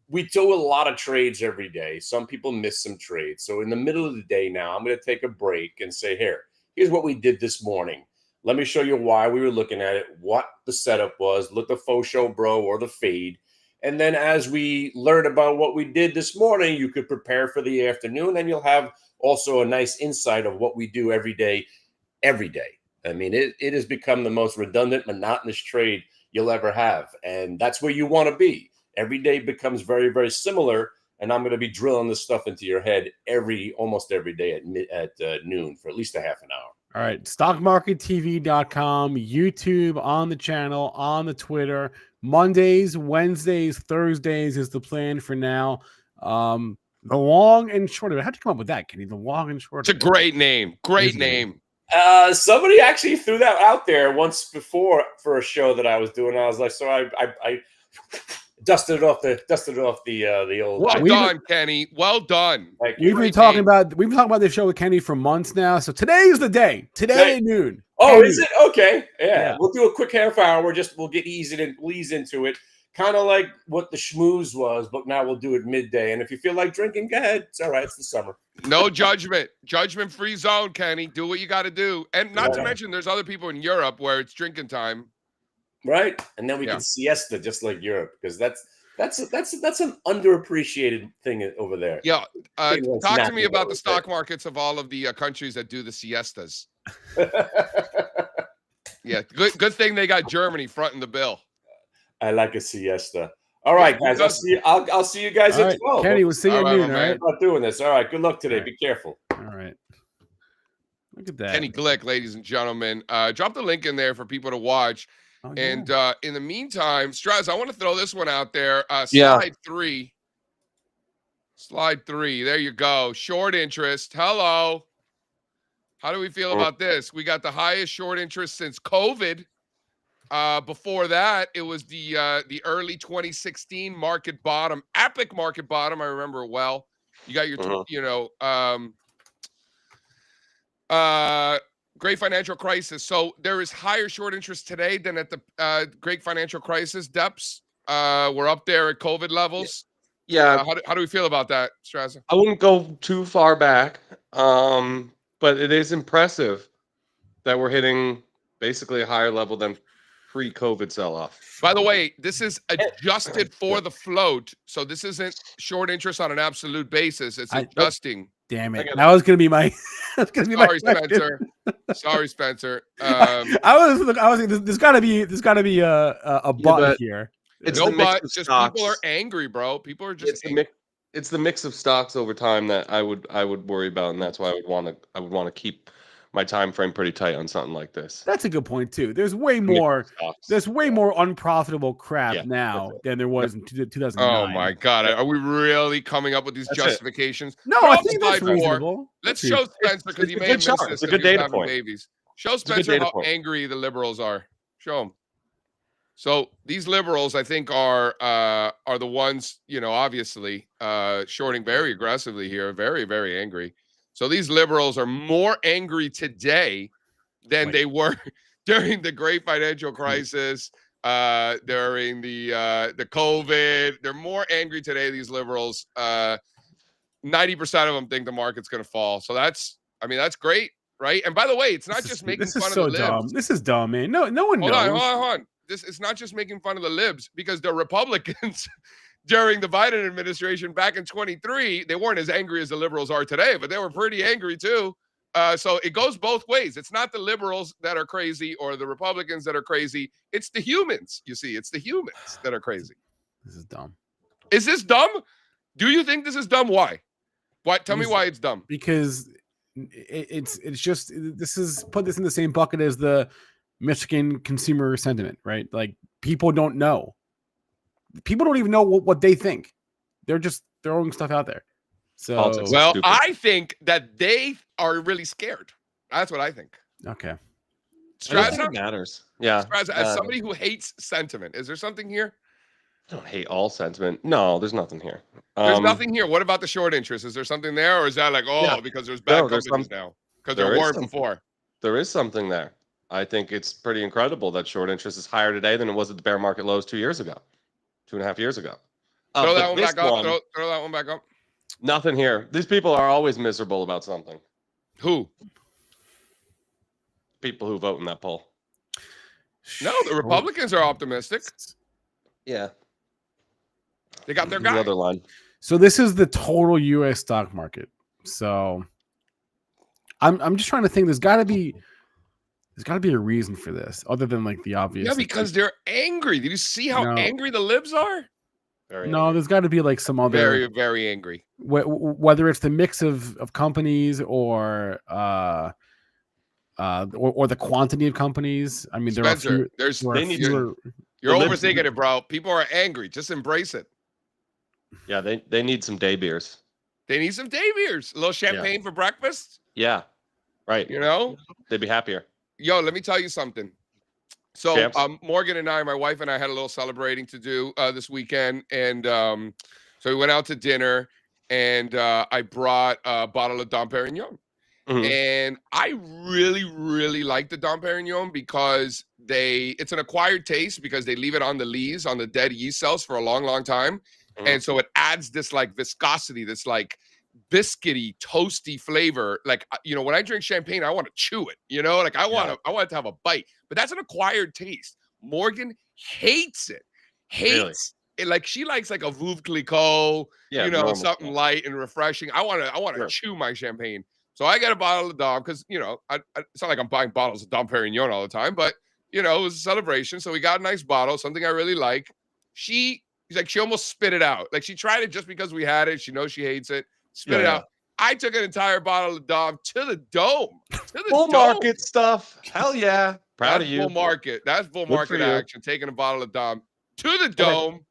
we do a lot of trades every day. Some people miss some trades. So in the middle of the day now, I'm going to take a break and say, here's what we did this morning. Let me show you why we were looking at it, what the setup was, look the faux show bro or the fade. And then as we learn about what we did this morning, you could prepare for the afternoon, and you'll have also a nice insight of what we do every day. I mean, it has become the most redundant, monotonous trade you'll ever have. And that's where you want to be. Every day becomes very, very similar. And I'm going to be drilling this stuff into your head almost every day at noon for at least a half an hour. All right. StockMarketTV.com, YouTube, on the channel, on the Twitter. Mondays, Wednesdays, Thursdays is the plan for now. The long and short of it. How'd you come up with that, Kenny? The long and short. It's a great name. Great name. Somebody actually threw that out there once before for a show that I was doing. I was like, so I dusted it off the old. Well done, Kenny. Well done. We've been talking about this show with Kenny for months now. So today is the day. Today at noon. Oh, Kenny. Is it? Okay. Yeah. We'll do a quick half hour. We'll get ease into it. Kind of like what the schmooze was, but now we'll do it midday. And if you feel like drinking, go ahead. It's all right. It's the summer. No judgment. Judgment-free zone, Kenny. Do what you got to do. And not to mention, there's other people in Europe where it's drinking time. Right. And then we can siesta just like Europe, because that's an underappreciated thing over there. Yeah. Talk to me about the stock markets of all of the countries that do the siestas. Yeah. Good thing they got Germany fronting the bill. I like a siesta. All right, guys. I'll see you guys at 12. Kenny, we'll see you at noon. All right. I'm not doing this. All right. Good luck today. Be careful. All right. Look at that. Kenny Glick, ladies and gentlemen. Drop the link in there for people to watch. Oh, yeah. And in the meantime, Strazza, I want to throw this one out there. Slide 3. Slide 3. There you go. Short interest. Hello. How do we feel about this? We got the highest short interest since COVID. Before that, it was the early 2016 market bottom, epic market bottom. I remember it well. You got your, great financial crisis. So there is higher short interest today than at the great financial crisis depths. We're up there at COVID levels. Yeah. How do we feel about that, Strazza? I wouldn't go too far back, but it is impressive that we're hitting basically a higher level than pre-COVID sell-off. By the way, this is adjusted for the float, so this isn't short interest on an absolute basis. It's adjusting. Damn it! That was going to be my. Sorry, Spencer. Sorry, Spencer. I was. There's got to be a button here. It's no the mix but. of Just stocks. people are angry, bro. People are just. It's the mix of stocks over time that I would worry about, and that's why I would want to keep my time frame pretty tight on something like this. That's a good point too. There's way more unprofitable crap now than there was in 2009. Oh my God. Are we really coming up with these justifications? No, I think that's reasonable. Let's show Spencer, because he may have missed this. It's a good data point. Babies. Show Spencer how angry the liberals are. Show him. So these liberals, I think, are the ones, obviously shorting very aggressively here, very, very angry. So these liberals are more angry today than they were during the great financial crisis, during the COVID. They're more angry today, these liberals. 90% of them think the market's going to fall. So that's great, right? And by the way, it's not just making this is fun so of the libs. dumb. This is dumb, man. No one Hold knows. on. It's not just making fun of the libs because the Republicans during the Biden administration back in 23, they weren't as angry as the liberals are today, but they were pretty angry too. So it goes both ways. It's not the liberals that are crazy or the Republicans that are crazy. It's the humans. You see, it's the humans that are crazy. This is dumb. Is this dumb? Do you think this is dumb? Why? What? Tell me why it's dumb. Because it's just this is put this in the same bucket as the Michigan consumer sentiment, right? Like people don't know. People don't even know what they think. They're just throwing stuff out there. So Politics. Well, Stupid. I think that they are really scared. That's what I think. okay. I don't think Strazza, it matters. Yeah. Strazza, as somebody who hates sentiment, is there something here? I don't hate all sentiment. No, there's nothing here. There's nothing here. What about the short interest? Is there something there, or is that like, Yeah. because there's bad there's companies now? Because there there is weren't something. before. There is something there. I think it's pretty incredible that short interest is higher today than it was at the bear market lows 2 years ago, 2.5 years ago. Throw But that one this back up. one, Throw that one back up. nothing here. These people are always miserable about something. Who? People who vote in that poll. No, the Republicans are optimistic. Yeah. They got their The guy. other line. So this is the total U.S. stock market. So I'm just trying to think. There's got to be a reason for this, other than like the obvious. Yeah, because they're angry. Did you see how No. angry the libs are? Very no, there's got to be like some other. Very, very angry. Whether it's the mix of companies or the quantity of companies. I mean, there are Spencer, they need fewer. you're the libs- overthinking it, bro. People are angry. Just embrace it. Yeah, they need some day beers. They need some day beers. A little champagne for breakfast. Yeah. Right. You know? They'd be happier. Yo, let me tell you something. So Champs? Morgan and I, my wife and I, had a little celebrating to do this weekend, and so we went out to dinner, and I brought a bottle of Dom Perignon, Mhm. and I really, really like the Dom Perignon because it's an acquired taste because they leave it on the lees, on the dead yeast cells for a long, long time, and so it adds this like viscosity, this like biscuity, toasty flavor. Like, when I drink champagne, I want to chew it, like I want it to have a bite, but that's an acquired taste. Morgan hates it. It. Like she likes like a Veuve Clicquot, normal something stuff. light and refreshing. I want to Sure. chew my champagne. So I get a bottle of Dom because, it's not like I'm buying bottles of Dom Perignon all the time, but it was a celebration. So we got a nice bottle, something I really like. She almost spit it out. Like she tried it just because we had it. She knows she hates it. Spit it out. I took an entire bottle of Dom to the dome. Full market stuff. Hell yeah. Proud That's of you. full market. That's full Good for market you. action. Taking a bottle of Dom to the dome.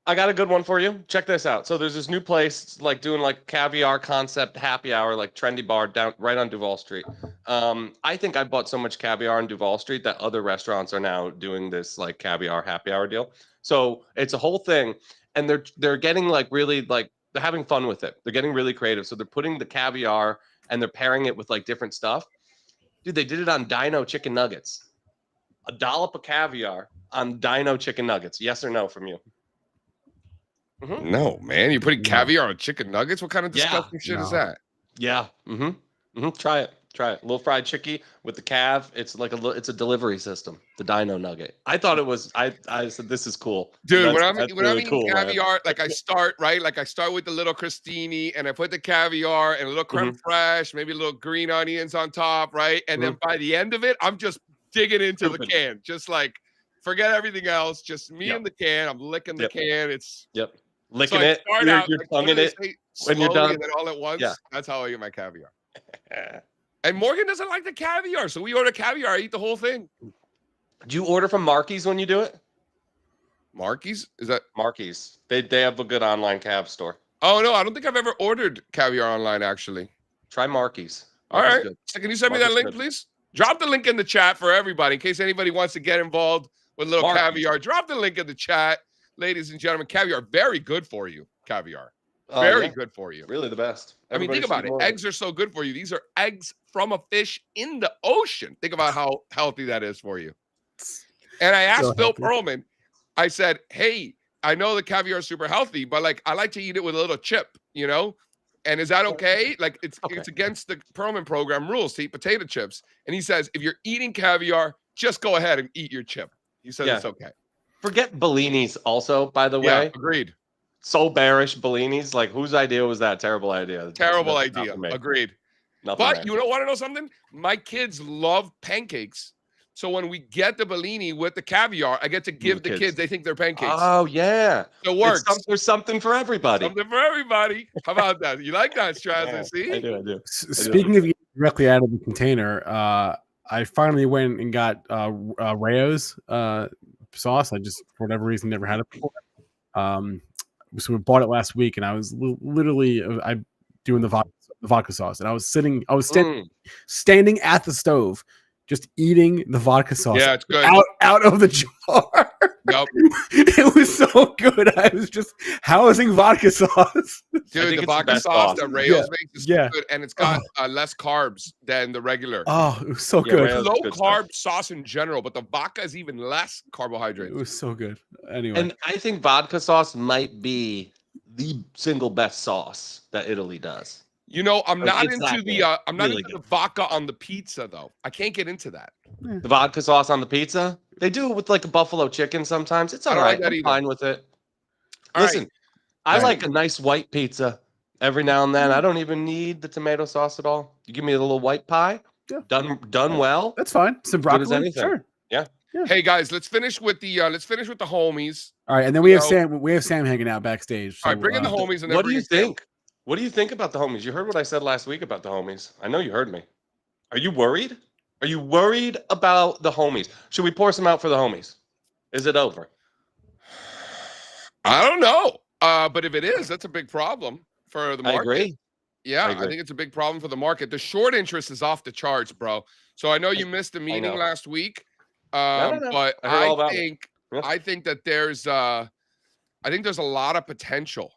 I got a good one for you. Check this out. So there's this new place like doing like caviar concept happy hour, like trendy bar down right on Duval Street. I think I bought so much caviar on Duval Street that other restaurants are now doing this like caviar happy hour deal. So it's a whole thing, and they're getting like really like they're having fun with it. They're getting really creative. So they're putting the caviar and they're pairing it with like different stuff. Dude, they did it on Dino chicken nuggets. A dollop of caviar on Dino chicken nuggets. Yes or no from you? Mm-hmm. No, man. You're putting caviar on chicken nuggets? What kind of disgusting shit is that? Yeah. Try it. A little fried chickie with the cav. It's like it's a delivery system. The Dino nugget. I thought it was. I said this is cool, Dude. When I'm really eating cool, caviar, like I start with the little crostini, and I put the caviar and a little creme fraiche, maybe a little green onions on top, right? And then by the end of it, I'm just digging into the can, just like forget everything else, just me and the can. I'm licking the can. It's licking so it. You're tonguing it when you're done. And then all at once. Yeah. That's how I eat my caviar. And Morgan doesn't like the caviar, so we order caviar. I eat the whole thing. Do you order from Marky's when you do it? Marky's? Is that Marky's? They have a good online cav store. Oh no, I don't think I've ever ordered caviar online actually. Try Marky's. All right. Good. So can you send me that Marky's link, good. please? Drop the link in the chat for everybody in case anybody wants to get involved with a little Marky's. caviar. Drop the link in the chat, ladies and gentlemen. Caviar, very good for you. Caviar. Oh, Very yeah. good for you. Really the best. I mean, think Everybody about should it. order it. Eggs are so good for you. These are eggs from a fish in the ocean. Think about how healthy that is for you. And I asked So Bill healthy. Perlman, I said, hey, I know the caviar is super healthy, but like I like to eat it with a little chip, And is that okay? Like it's Okay. against the Perlman program rules to eat potato chips. And he says, if you're eating caviar, just go ahead and eat your chip. He says Yeah. it's okay. Forget Bellinis also, by the Yeah, way. agreed. So bearish Bellinis. Like, whose idea was that? Terrible idea. Terrible Nothing idea. for me. Agreed. Nothing But there. you don't want to know something? My kids love pancakes. So when we get the Bellini with the caviar, I get to give the kids. They think they're pancakes. Oh, yeah. So it works. There's something for everybody. Something for everybody. How about that? You like that, Strazza? Yeah, See? I do. Speaking of eating directly out of the container, I finally went and got Rayo's sauce. I just, for whatever reason, never had it before. So we bought it last week, and I was literally doing the vodka sauce, and I was standing at the stove, just eating the vodka sauce. Yeah, it's good. Out of the jar. Yep. It was so good. I was just housing vodka sauce. Dude, the it's vodka the best sauce sauce. that Rayo's makes is Yeah. good, and it's got less carbs than the regular. Oh, it was so Yeah, good. Rayo's Low good carb sauce in general, but the vodka is even less carbohydrates. It was so good. Anyway, And I think vodka sauce might be the single best sauce that Italy does. You know, I'm not it's that into the good. I'm not Really into the vodka on the pizza though. I can't get into that. The vodka sauce on the pizza, they do it with like a buffalo chicken sometimes. It's I all don't like right. that I'm either. fine with it. All Listen, right. I Right. like a nice white pizza every now and then. I don't even need the tomato sauce at all. You give me a little white pie, Yeah. done well. that's fine. Some good as broccoli, anything. sure. Hey guys, let's finish with the homies. All right, and then we have Yo. Sam. We have Sam hanging out backstage. All right, bring in the homies and then What do bring you in Sam. think? What do you think about the homies? You heard what I said last week about the homies. I know you heard me. Are you worried? Are you worried about the homies? Should we pour some out for the homies? Is it over? I don't know. But if it is, that's a big problem for the market. I agree. Yeah, I I agree. think it's a big problem for the market. The short interest is off the charts, bro. So I know you missed the meeting know. last week. No. But I heard all about it. think Yeah. I think that there's a lot of potential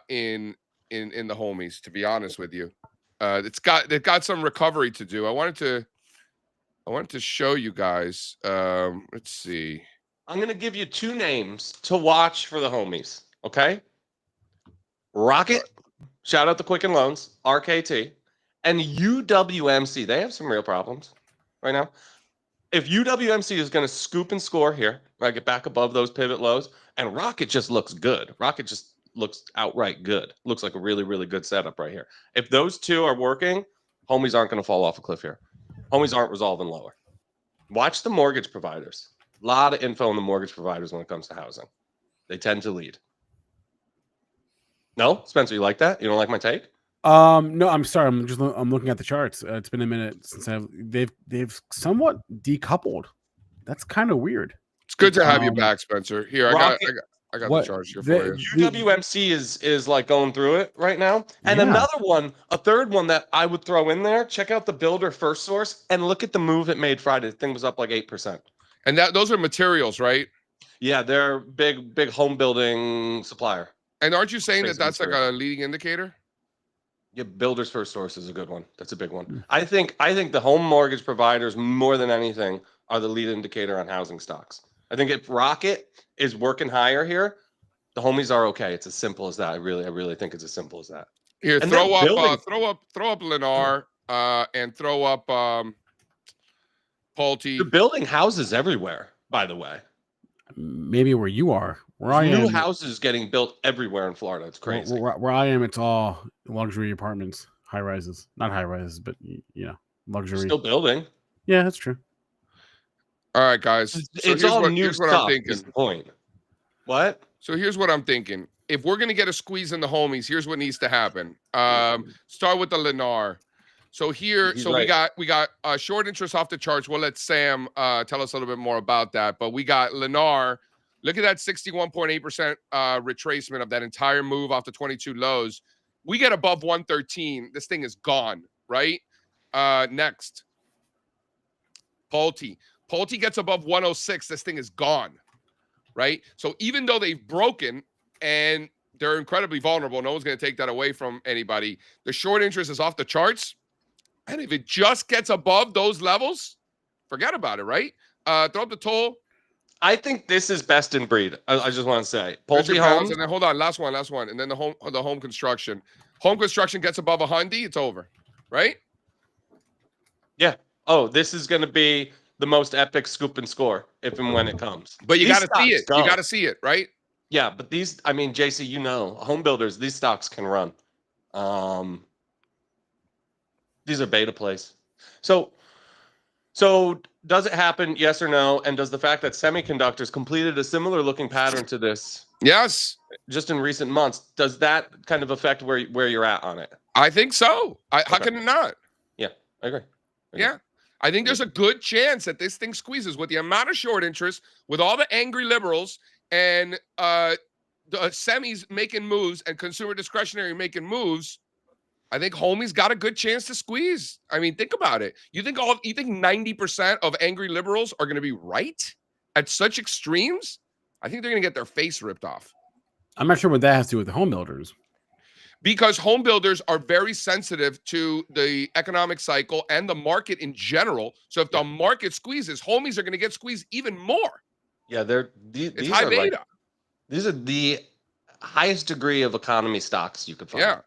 in the homies, to be honest with you. They've got some recovery to do. I wanted to show you guys. Let's see. I'm going to give you two names to watch for the homies, okay? Rocket, shout out to Quicken Loans, RKT, and UWMC. They have some real problems right now. If UWMC is going to scoop and score here, right, get back above those pivot lows, and Rocket just looks good. Rocket just looks outright good. Looks like a really, really good setup right here. If those two are working, homies aren't going to fall off a cliff here. Homies aren't resolving lower. Watch the mortgage providers. A lot of info on the mortgage providers when it comes to housing. They tend to lead. No, Spencer, you like that? You don't like my take? No, I'm sorry. I'm looking at the charts. It's been a minute since they've somewhat decoupled. That's kind of weird. It's good to have you back, Spencer. Here, Rocket- I got What- the charts here for you. UWMC is like going through it right now. And Yeah. another one, a third one that I would throw in there, check out the builder first source and look at the move it made Friday. The thing was up like 8%. And those are materials, right? Yeah, they're big home building supplier. And aren't you saying that Basic that's like material. a leading indicator? Yeah, builder's first source is a good one. That's a big one. I think the home mortgage providers more than anything are the lead indicator on housing stocks. I think if Rocket is working higher here, the homies are okay. It's as simple as that. I really think it's as simple as that. Here, And throw that building- throw up Lennar, and throw up Pulte. They're building houses everywhere, by the way. Maybe where you are, where I New am, houses getting built everywhere in Florida. It's where, crazy. where I am, it's all luxury apartments, high rises, not high rises, but luxury. Still building. Yeah, that's true. All right, guys. So It's all new here's what I'm stuff. thinking. Is the point. What? So here's what I'm thinking. If we're gonna get a squeeze in the homies, here's what needs to happen. Start with the Lennar. So here, He's so right. we got short interest off the charts. We'll let Sam tell us a little bit more about that. But we got Lennar. Look at that 61.8% retracement of that entire move off the 22 lows. We get above 113. This thing is gone, right? Next, Pulte. Pulte gets above 106. This thing is gone, right? So even though they've broken and they're incredibly vulnerable, no one's going to take that away from anybody. The short interest is off the charts. And if it just gets above those levels, forget about it, right? Throw up the toll. I think this is best in breed. I just want to say, Richard Pulte Pounds, Homes. and then hold on, last one, and then the home construction. Home construction gets above 100, it's over, right? Yeah. Oh, this is going to be the most epic scoop and score if and when it comes. But you These got to see stocks it. go. You got to see it, right? Yeah, but these, I mean, JC, you know, home builders, these stocks can run. These are beta plays. So does it happen? Yes or no? And does the fact that semiconductors completed a similar looking pattern to this Yes. just in recent months, does that kind of affect where you're at on it? I think so. How Okay. can it not? Yeah, I agree. Yeah. I think there's a good chance that this thing squeezes with the amount of short interest, with all the angry liberals and the semis making moves and consumer discretionary making moves. I think homie's got a good chance to squeeze. I mean, think about it. You think 90% of angry liberals are going to be right at such extremes? I think they're going to get their face ripped off. I'm not sure what that has to do with the home builders. Because home builders are very sensitive to the economic cycle and the market in general. So if the market squeezes, homies are going to get squeezed even more. Yeah, It's high beta. These are the highest degree of economy stocks you could find. Yeah.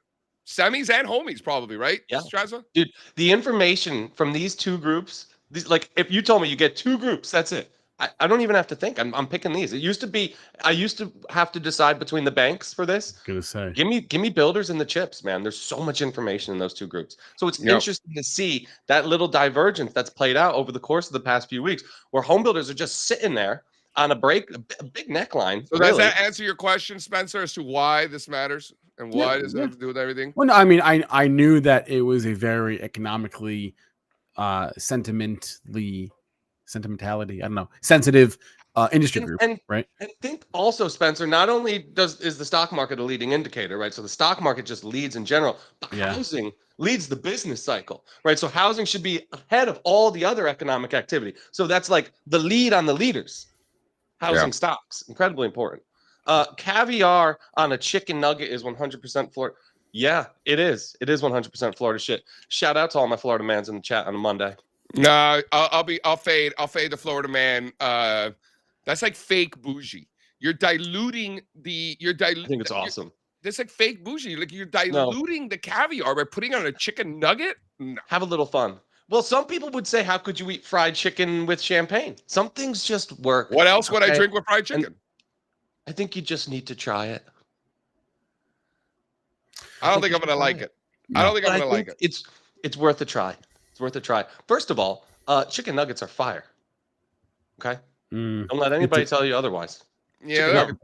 Semis and homies probably, right? Yeah. Strazza? Dude, the information from these two groups, like if you told me you get two groups, that's it. I don't even have to think. I'm picking these. It used to be I used to have to decide between the banks for this. Gonna say. Give me builders and the chips, man. There's so much information in those two groups. So it's interesting to see that little divergence that's played out over the course of the past few weeks, where home builders are just sitting there on a big neckline. So does that answer your question, Spencer, as to why this matters and why does it have to do with everything? Well, no, I mean, I knew that it was a very economically, sentimentality. I don't know, sensitive industry group, right? I think also, Spencer, not only is the stock market a leading indicator, right? So the stock market just leads in general, but housing leads the business cycle, right? So housing should be ahead of all the other economic activity. So that's like the lead on the leaders. Housing stocks, incredibly important. Caviar on a chicken nugget is 100% Florida. Yeah, it is. It is 100% Florida shit. Shout out to all my Florida mans in the chat on a Monday. No, I'll fade the Florida man. That's like fake bougie. You're diluting I think it's awesome. That's like fake bougie. Like you're diluting the caviar by putting it on a chicken nugget. No. Have a little fun. Well, some people would say, how could you eat fried chicken with champagne? Some things just work. What else would I drink with fried chicken? And I think you just need to try it. I don't think I'm going to like it. I don't think I'm going to like it. It's worth a try. It's worth a try. First of all, chicken nuggets are fire. Okay? Don't let anybody tell you otherwise. Yeah. Chicken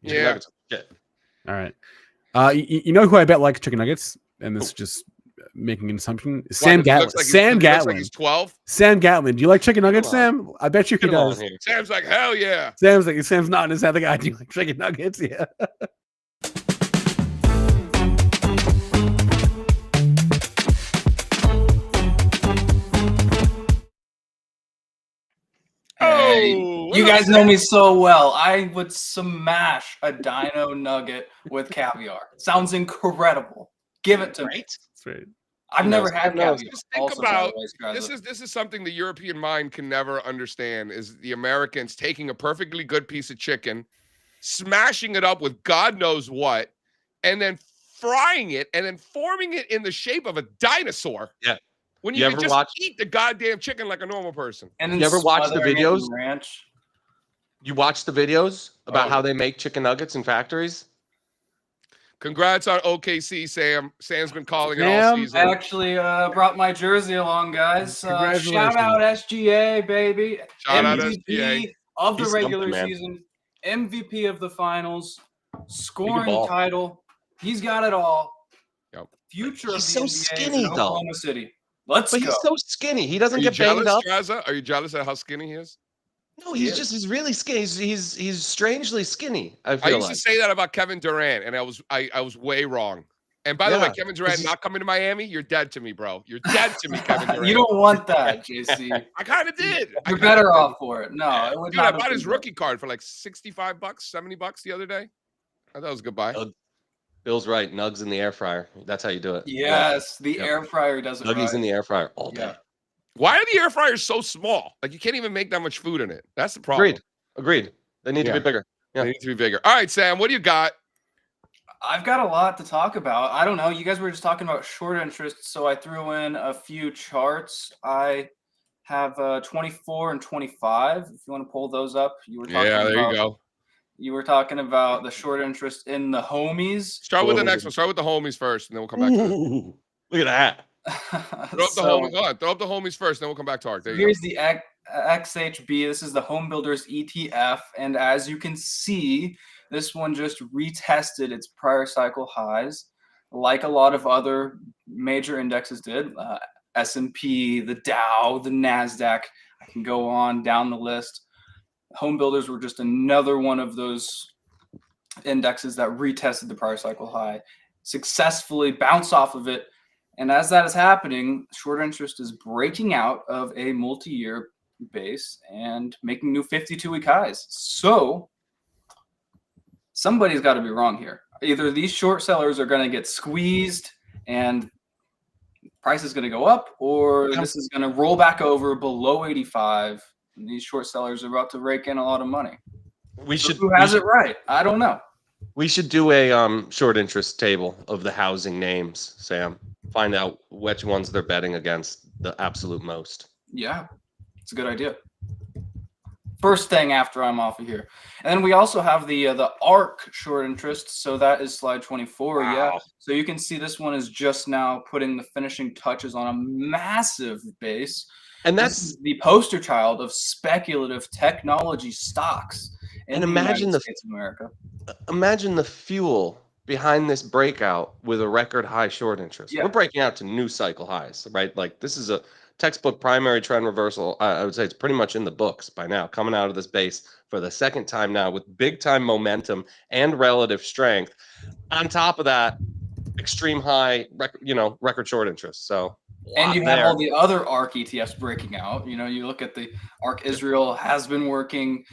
nuggets are shit. All right. You know who I bet likes chicken nuggets? And this is just making an assumption. Sam Gatlin. Sam Gatlin. He's 12. Sam Gatlin. Do you like chicken nuggets, Sam? I bet you he does. Sam's like, hell yeah. Sam's nodding his head. The guy, do you like chicken nuggets? Yeah. Oh, you guys know me so well. I would smash a dino nugget with caviar. Sounds incredible. Give it to me. That's right. I've never had caviar. Just think about this is something the European mind can never understand, is the Americans taking a perfectly good piece of chicken, smashing it up with God knows what, and then frying it and then forming it in the shape of a dinosaur. Yeah. When you can just eat the goddamn chicken like a normal person. And you ever watch the videos? Ranch? You watch the videos about how they make chicken nuggets in factories? Congrats on OKC, Sam. Sam's been calling it all season. I actually brought my jersey along, guys. Shout out SGA, baby. Shout out MVP SGA. of the regular season, MVP of the finals, scoring title. He's got it all. Yep. Future He's of so the NBA skinny, in though. Oklahoma City. But he's so skinny. He doesn't get banged up. Strazza? Are you jealous of how skinny he is? No, he's really skinny. He's strangely skinny. I used to say that about Kevin Durant, and I was way wrong. And by the way, Kevin Durant not coming to Miami, you're dead to me, bro. You're dead to me, Kevin Durant. You don't want that, JC. I kind of did. You're better off for it. No, it would dude, not I bought his rookie card for like $65, $70 the other day. I thought it was a good buy. Bill's right. Nugs in the air fryer. That's how you do it. Yes, the air fryer does it Nuggies right. in the air fryer all day. Why are the air fryers so small? Like you can't even make that much food in it. That's the problem. Agreed. They need to be bigger. Yeah. They need to be bigger. All right, Sam, what do you got? I've got a lot to talk about. I don't know. You guys were just talking about short interest, so I threw in a few charts. I have 24 and 25. If you want to pull those up, Yeah, there you go. You were talking about the short interest in the homies. Start with the next one. Start with the homies first, and then we'll come back to it. Ooh, look at that. Throw up the homies. Go on. Throw up the homies first, then we'll come back to Art. There you go. Here's the XHB. This is the Home Builders ETF, and as you can see, this one just retested its prior cycle highs, like a lot of other major indexes did. S&P, the Dow, the Nasdaq. I can go on down the list. Home builders were just another one of those indexes that retested the prior cycle high, successfully bounced off of it. And as that is happening, short interest is breaking out of a multi-year base and making new 52-week highs. So somebody's got to be wrong here. Either these short sellers are going to get squeezed and price is going to go up, or this is going to roll back over below 85. And these short sellers are about to rake in a lot of money. Who has it right? I don't know. We should do a short interest table of the housing names, Sam. Find out which ones they're betting against the absolute most. Yeah, it's a good idea. First thing after I'm off of here. And then we also have the ARC short interest. So that is slide 24. Wow. Yeah. So you can see this one is just now putting the finishing touches on a massive base. And This is the poster child of speculative technology stocks in And imagine United the- States of America. imagine the fuel behind this breakout with a record high short interest. Yeah. We're breaking out to new cycle highs, right? Like this is a textbook primary trend reversal. I would say it's pretty much in the books by now, coming out of this base for the second time now with big time momentum and relative strength. On top of that, extreme high, record short interest. So, And you lot have there. all the other ARC ETFs breaking out. You know, you look at the ARC Israel has been working.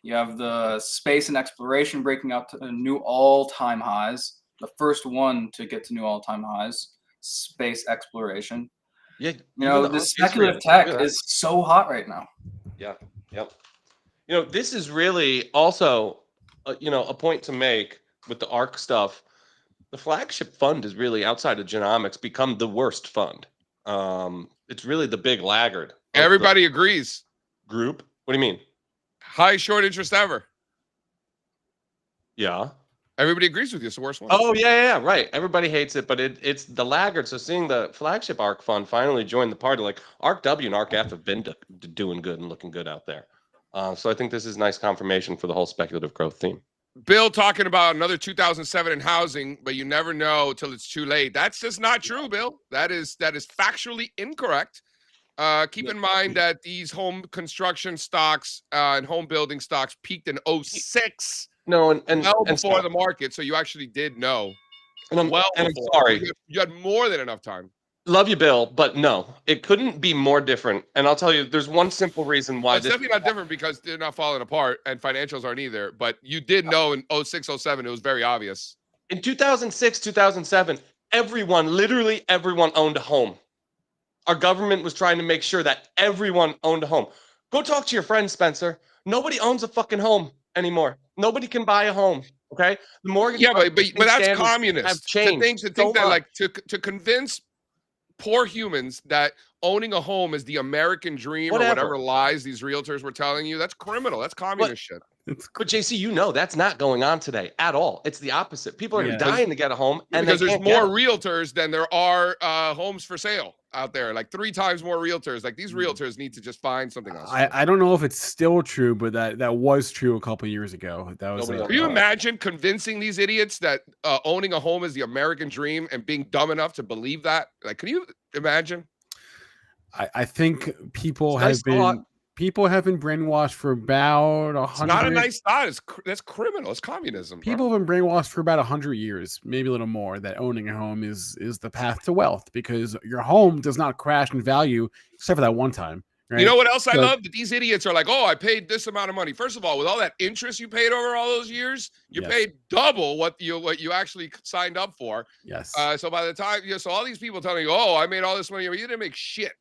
You have the space and exploration breaking out to new all-time highs. The first one to get to new all-time highs, space exploration. Yeah, You know, even the ARC speculative Israel, look tech at that. is so hot right now. Yep. This is really also, a point to make with the ARC stuff. The flagship fund is really outside of genomics become the worst fund. It's really the big laggard. of the Everybody agrees. group. What do you mean? Highest short interest ever. Yeah. Everybody agrees with you. It's the worst one. Oh yeah, right. Everybody hates it, but it's the laggard. So seeing the flagship ARC fund finally join the party, like ARC W and ARC F have been doing good and looking good out there. So I think this is nice confirmation for the whole speculative growth theme. Bill talking about another 2007 in housing, but you never know till it's too late. That's just not true, Bill. That is factually incorrect. Keep in mind that these home construction stocks and home building stocks peaked in 06. No, and Well and before the market, so you actually did know. and I'm, Well and I'm before. sorry. You had more than enough time. Love you, Bill, but no, it couldn't be more different. And I'll tell you, there's one simple reason why It's definitely not different because they're not falling apart and financials aren't either. But you did know in 06, 07, it was very obvious. in 2006, 2007, literally everyone owned a home. Our government was trying to make sure that everyone owned a home. Go talk to your friends, Spencer. Nobody owns a fucking home anymore. Nobody can buy a home. Okay, the mortgage. Yeah, but that's standards communist. have changed To think so that much. to convince poor humans that owning a home is the American dream or Whatever. whatever lies these realtors were telling you, that's criminal. That's communist shit. But JC, that's not going on today at all. It's the opposite. People are Yeah. dying to get a home, and Because they there's can't get more them. realtors than there are homes for sale out there. Like 3 times more realtors. Like these realtors need to just find something else. I don't know if it's still true, but that was true a couple years ago. That was Nobody Can you imagine convincing these idiots that owning a home is the American dream and being dumb enough to believe that? Like, can you imagine? I think people It's a nice have been thought. brainwashed for about It's not a 100. nice thought. That's criminal. It's communism. bro. People have been brainwashed for about 100 years, maybe a little more, that owning a home is the path to wealth because your home does not crash in value except for that one time. Right? You know what else I So- love? That these idiots are like, oh, I paid this amount of money. First of all, with all that interest you paid over all those years, you Yes. paid double what you actually signed up for. Yes. So by the time, so all these people telling you, oh, I made all this money, you didn't make shit.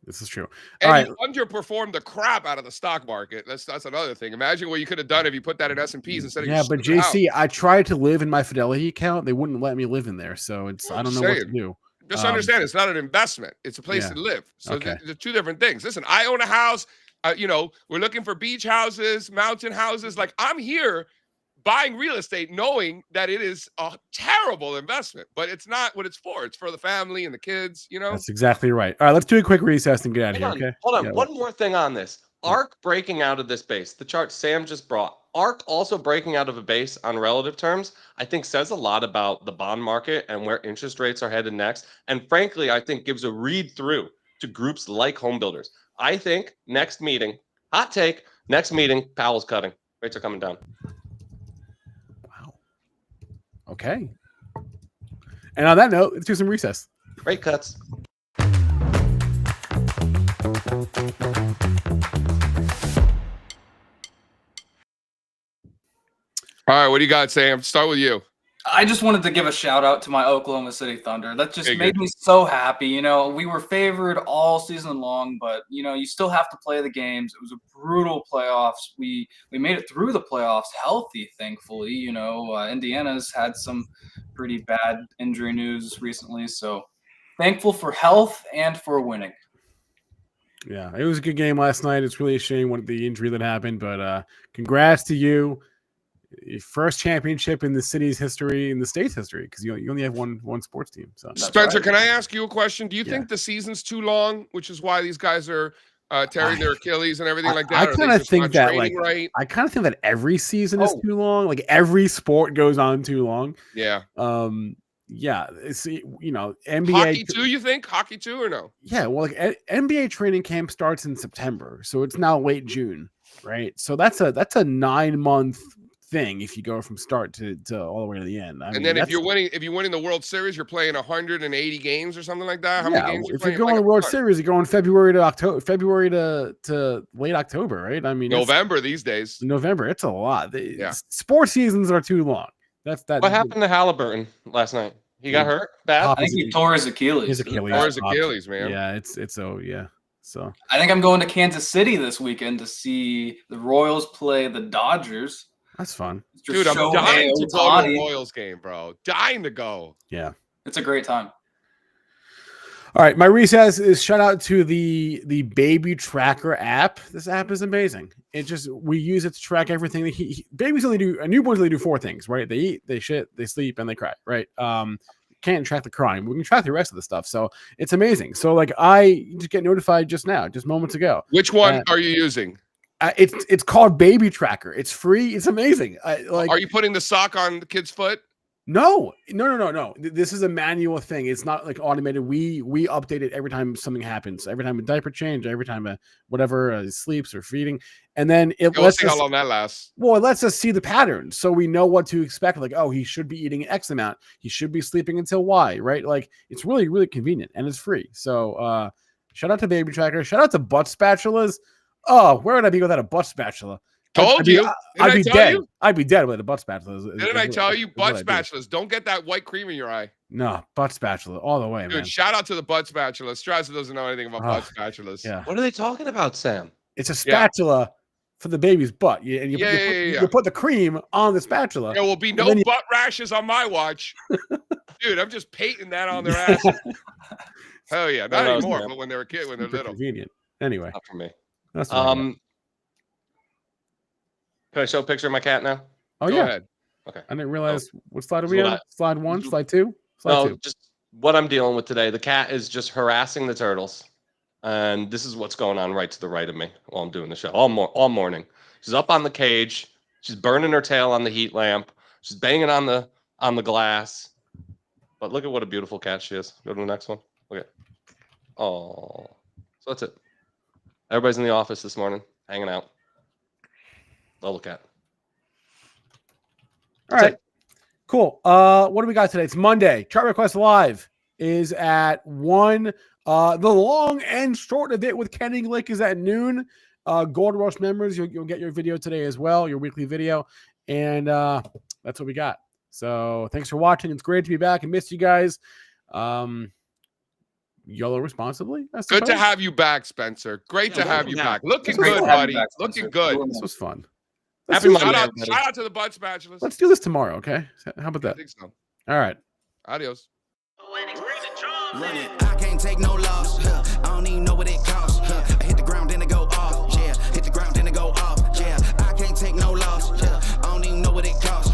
This is true. And All right. you underperformed the crap out of the stock market. That's another thing. Imagine what you could have done if you put that in S&Ps instead of Yeah, your but stupid house. JC, I tried to live in my Fidelity account. They wouldn't let me live in there, so it's I don't know what to Saying. do. Just understand, it's not an investment; it's a place yeah. to live. So Okay. they're two different things. Listen, I own a house. We're looking for beach houses, mountain houses. Like I'm here buying real estate, knowing that it is a terrible investment, but it's not what it's for. It's for the family and the kids. That's exactly right. All right, let's do a quick recess and get out of here. Okay. Hold on. Yeah, One more thing on this. ARC breaking out of this base. The chart Sam just brought. ARC also breaking out of a base on relative terms, I think says a lot about the bond market and where interest rates are headed next. And frankly, I think gives a read through to groups like home builders. I think next meeting, hot take, next meeting, Powell's cutting. Rates are coming down. Wow. Okay. And on that note, let's do some recess. Rate cuts. All right, what do you got, Sam? Start with you. I just wanted to give a shout out to my Oklahoma City Thunder. That just Very made good. me so happy. We were favored all season long, but you still have to play the games. It was a brutal playoffs. We made it through the playoffs healthy, thankfully. Indiana's had some pretty bad injury news recently, so thankful for health and for winning. Yeah, it was a good game last night. It's really a shame what the injury that happened, but congrats to you. Your first championship in the city's history, in the state's history, because you only have one sports team. So Spencer, right. can I ask you a question? Do you Yeah. think the season's too long, which is why these guys are tearing their Achilles and everything like that? I Or are they kind of just think not that training right? I kind of think that every season is Oh. too long. Like every sport goes on too long. Yeah. Yeah, it's NBA Hockey too, you think? Hockey too or no? Yeah, well, NBA training camp starts in September, so it's now late June, right? So that's a 9-month thing if you go from start to all the way to the end. And then if you're winning the World Series, you're playing 180 games or something like that. How many games if playing? you're going to Like the World ton. Series, you're going February to October, February to late October, right? I mean, November these days. November, it's a lot. Yeah. Sports seasons are too long. That's that. What happened to Halliburton last night? He got hurt bad. I think he tore his Achilles. His Achilles. Or his Achilles, man. Yeah, it's yeah. So I think I'm going to Kansas City this weekend to see the Royals play the Dodgers. that's fun. Dude, I'm Shohei dying to go to a Ohtani. Royals game, bro. Dying to go. Yeah. It's a great time. All right, my recess is shout out to the baby tracker app. This app is amazing. We use it to track everything. Babies newborns only do 4 things, right? They eat, they shit, they sleep, and they cry, right? Can't track the crying. We can track the rest of the stuff. So it's amazing. So I just get notified just moments ago. Which one are you using? It's called Baby Tracker. It's free. It's amazing. Are you putting the sock on the kid's foot? No. This is a manual thing. It's not like automated. We update it every time something happens. Every time a diaper change. Every time whatever sleeps or feeding, and then We'll see how long that lasts. Well, it lets us see the patterns, so we know what to expect. Like, oh, he should be eating X amount. He should be sleeping until Y. Right? Like, it's really, really convenient and it's free. So, shout out to Baby Tracker. Shout out to butt spatulas. Oh, where would I be without a butt spatula? Told you. I'd be tell dead. you? I'd be dead with a butt spatula. Didn't I tell you? Butt what I do. spatulas. Don't get that white cream in your eye. No, butt spatula all the way, Dude, man. shout out to the butt spatula. Strazza doesn't know anything about butt spatulas. Yeah, What are they talking about, Sam? it's a spatula for the baby's butt. You put the cream on the spatula. There will be no butt rashes on my watch. Dude, I'm just painting that on their ass. Hell yeah. Not anymore, but when they're a kid, when they're little. Convenient. Anyway, Not for me. that's what I got. Can I show a picture of my cat now? Oh Go yeah. ahead. Okay. I didn't realize what slide are we So on? Slide 1, slide 2, slide No, 2. just what I'm dealing with today. The cat is just harassing the turtles. And this is what's going on right to the right of me while I'm doing the show all morning. She's up on the cage. She's burning her tail on the heat lamp. She's banging on the glass. But look at what a beautiful cat she is. Go to the next one. Look at. Oh. So that's it. Everybody's in the office this morning, hanging out. Love the cat. All right. Cool. What do we got today? It's Monday. Chart Request Live is at 1. The long and short of it with Kenny Glick is at noon. Gold Rush members, you'll get your video today as well, your weekly video. And that's what we got. So thanks for watching. It's great to be back. I missed you guys. YOLO responsibly. I Good to suppose. have you back, Spencer. Great Yeah, to have you welcome back. Looking It's great good, to have buddy. you back, Looking Spencer. good. Cool. This was fun. Happy do- Monday, Shout out, everybody. shout out to the Bud Spatulas. Let's do this tomorrow, okay? How about I that? think so. All right. Adios. Run it. I can't take no loss. I don't even know what it costs. I hit the ground, then it go off. Yeah, hit the ground, then it go off. Yeah, I can't take no loss. I don't even know what it costs.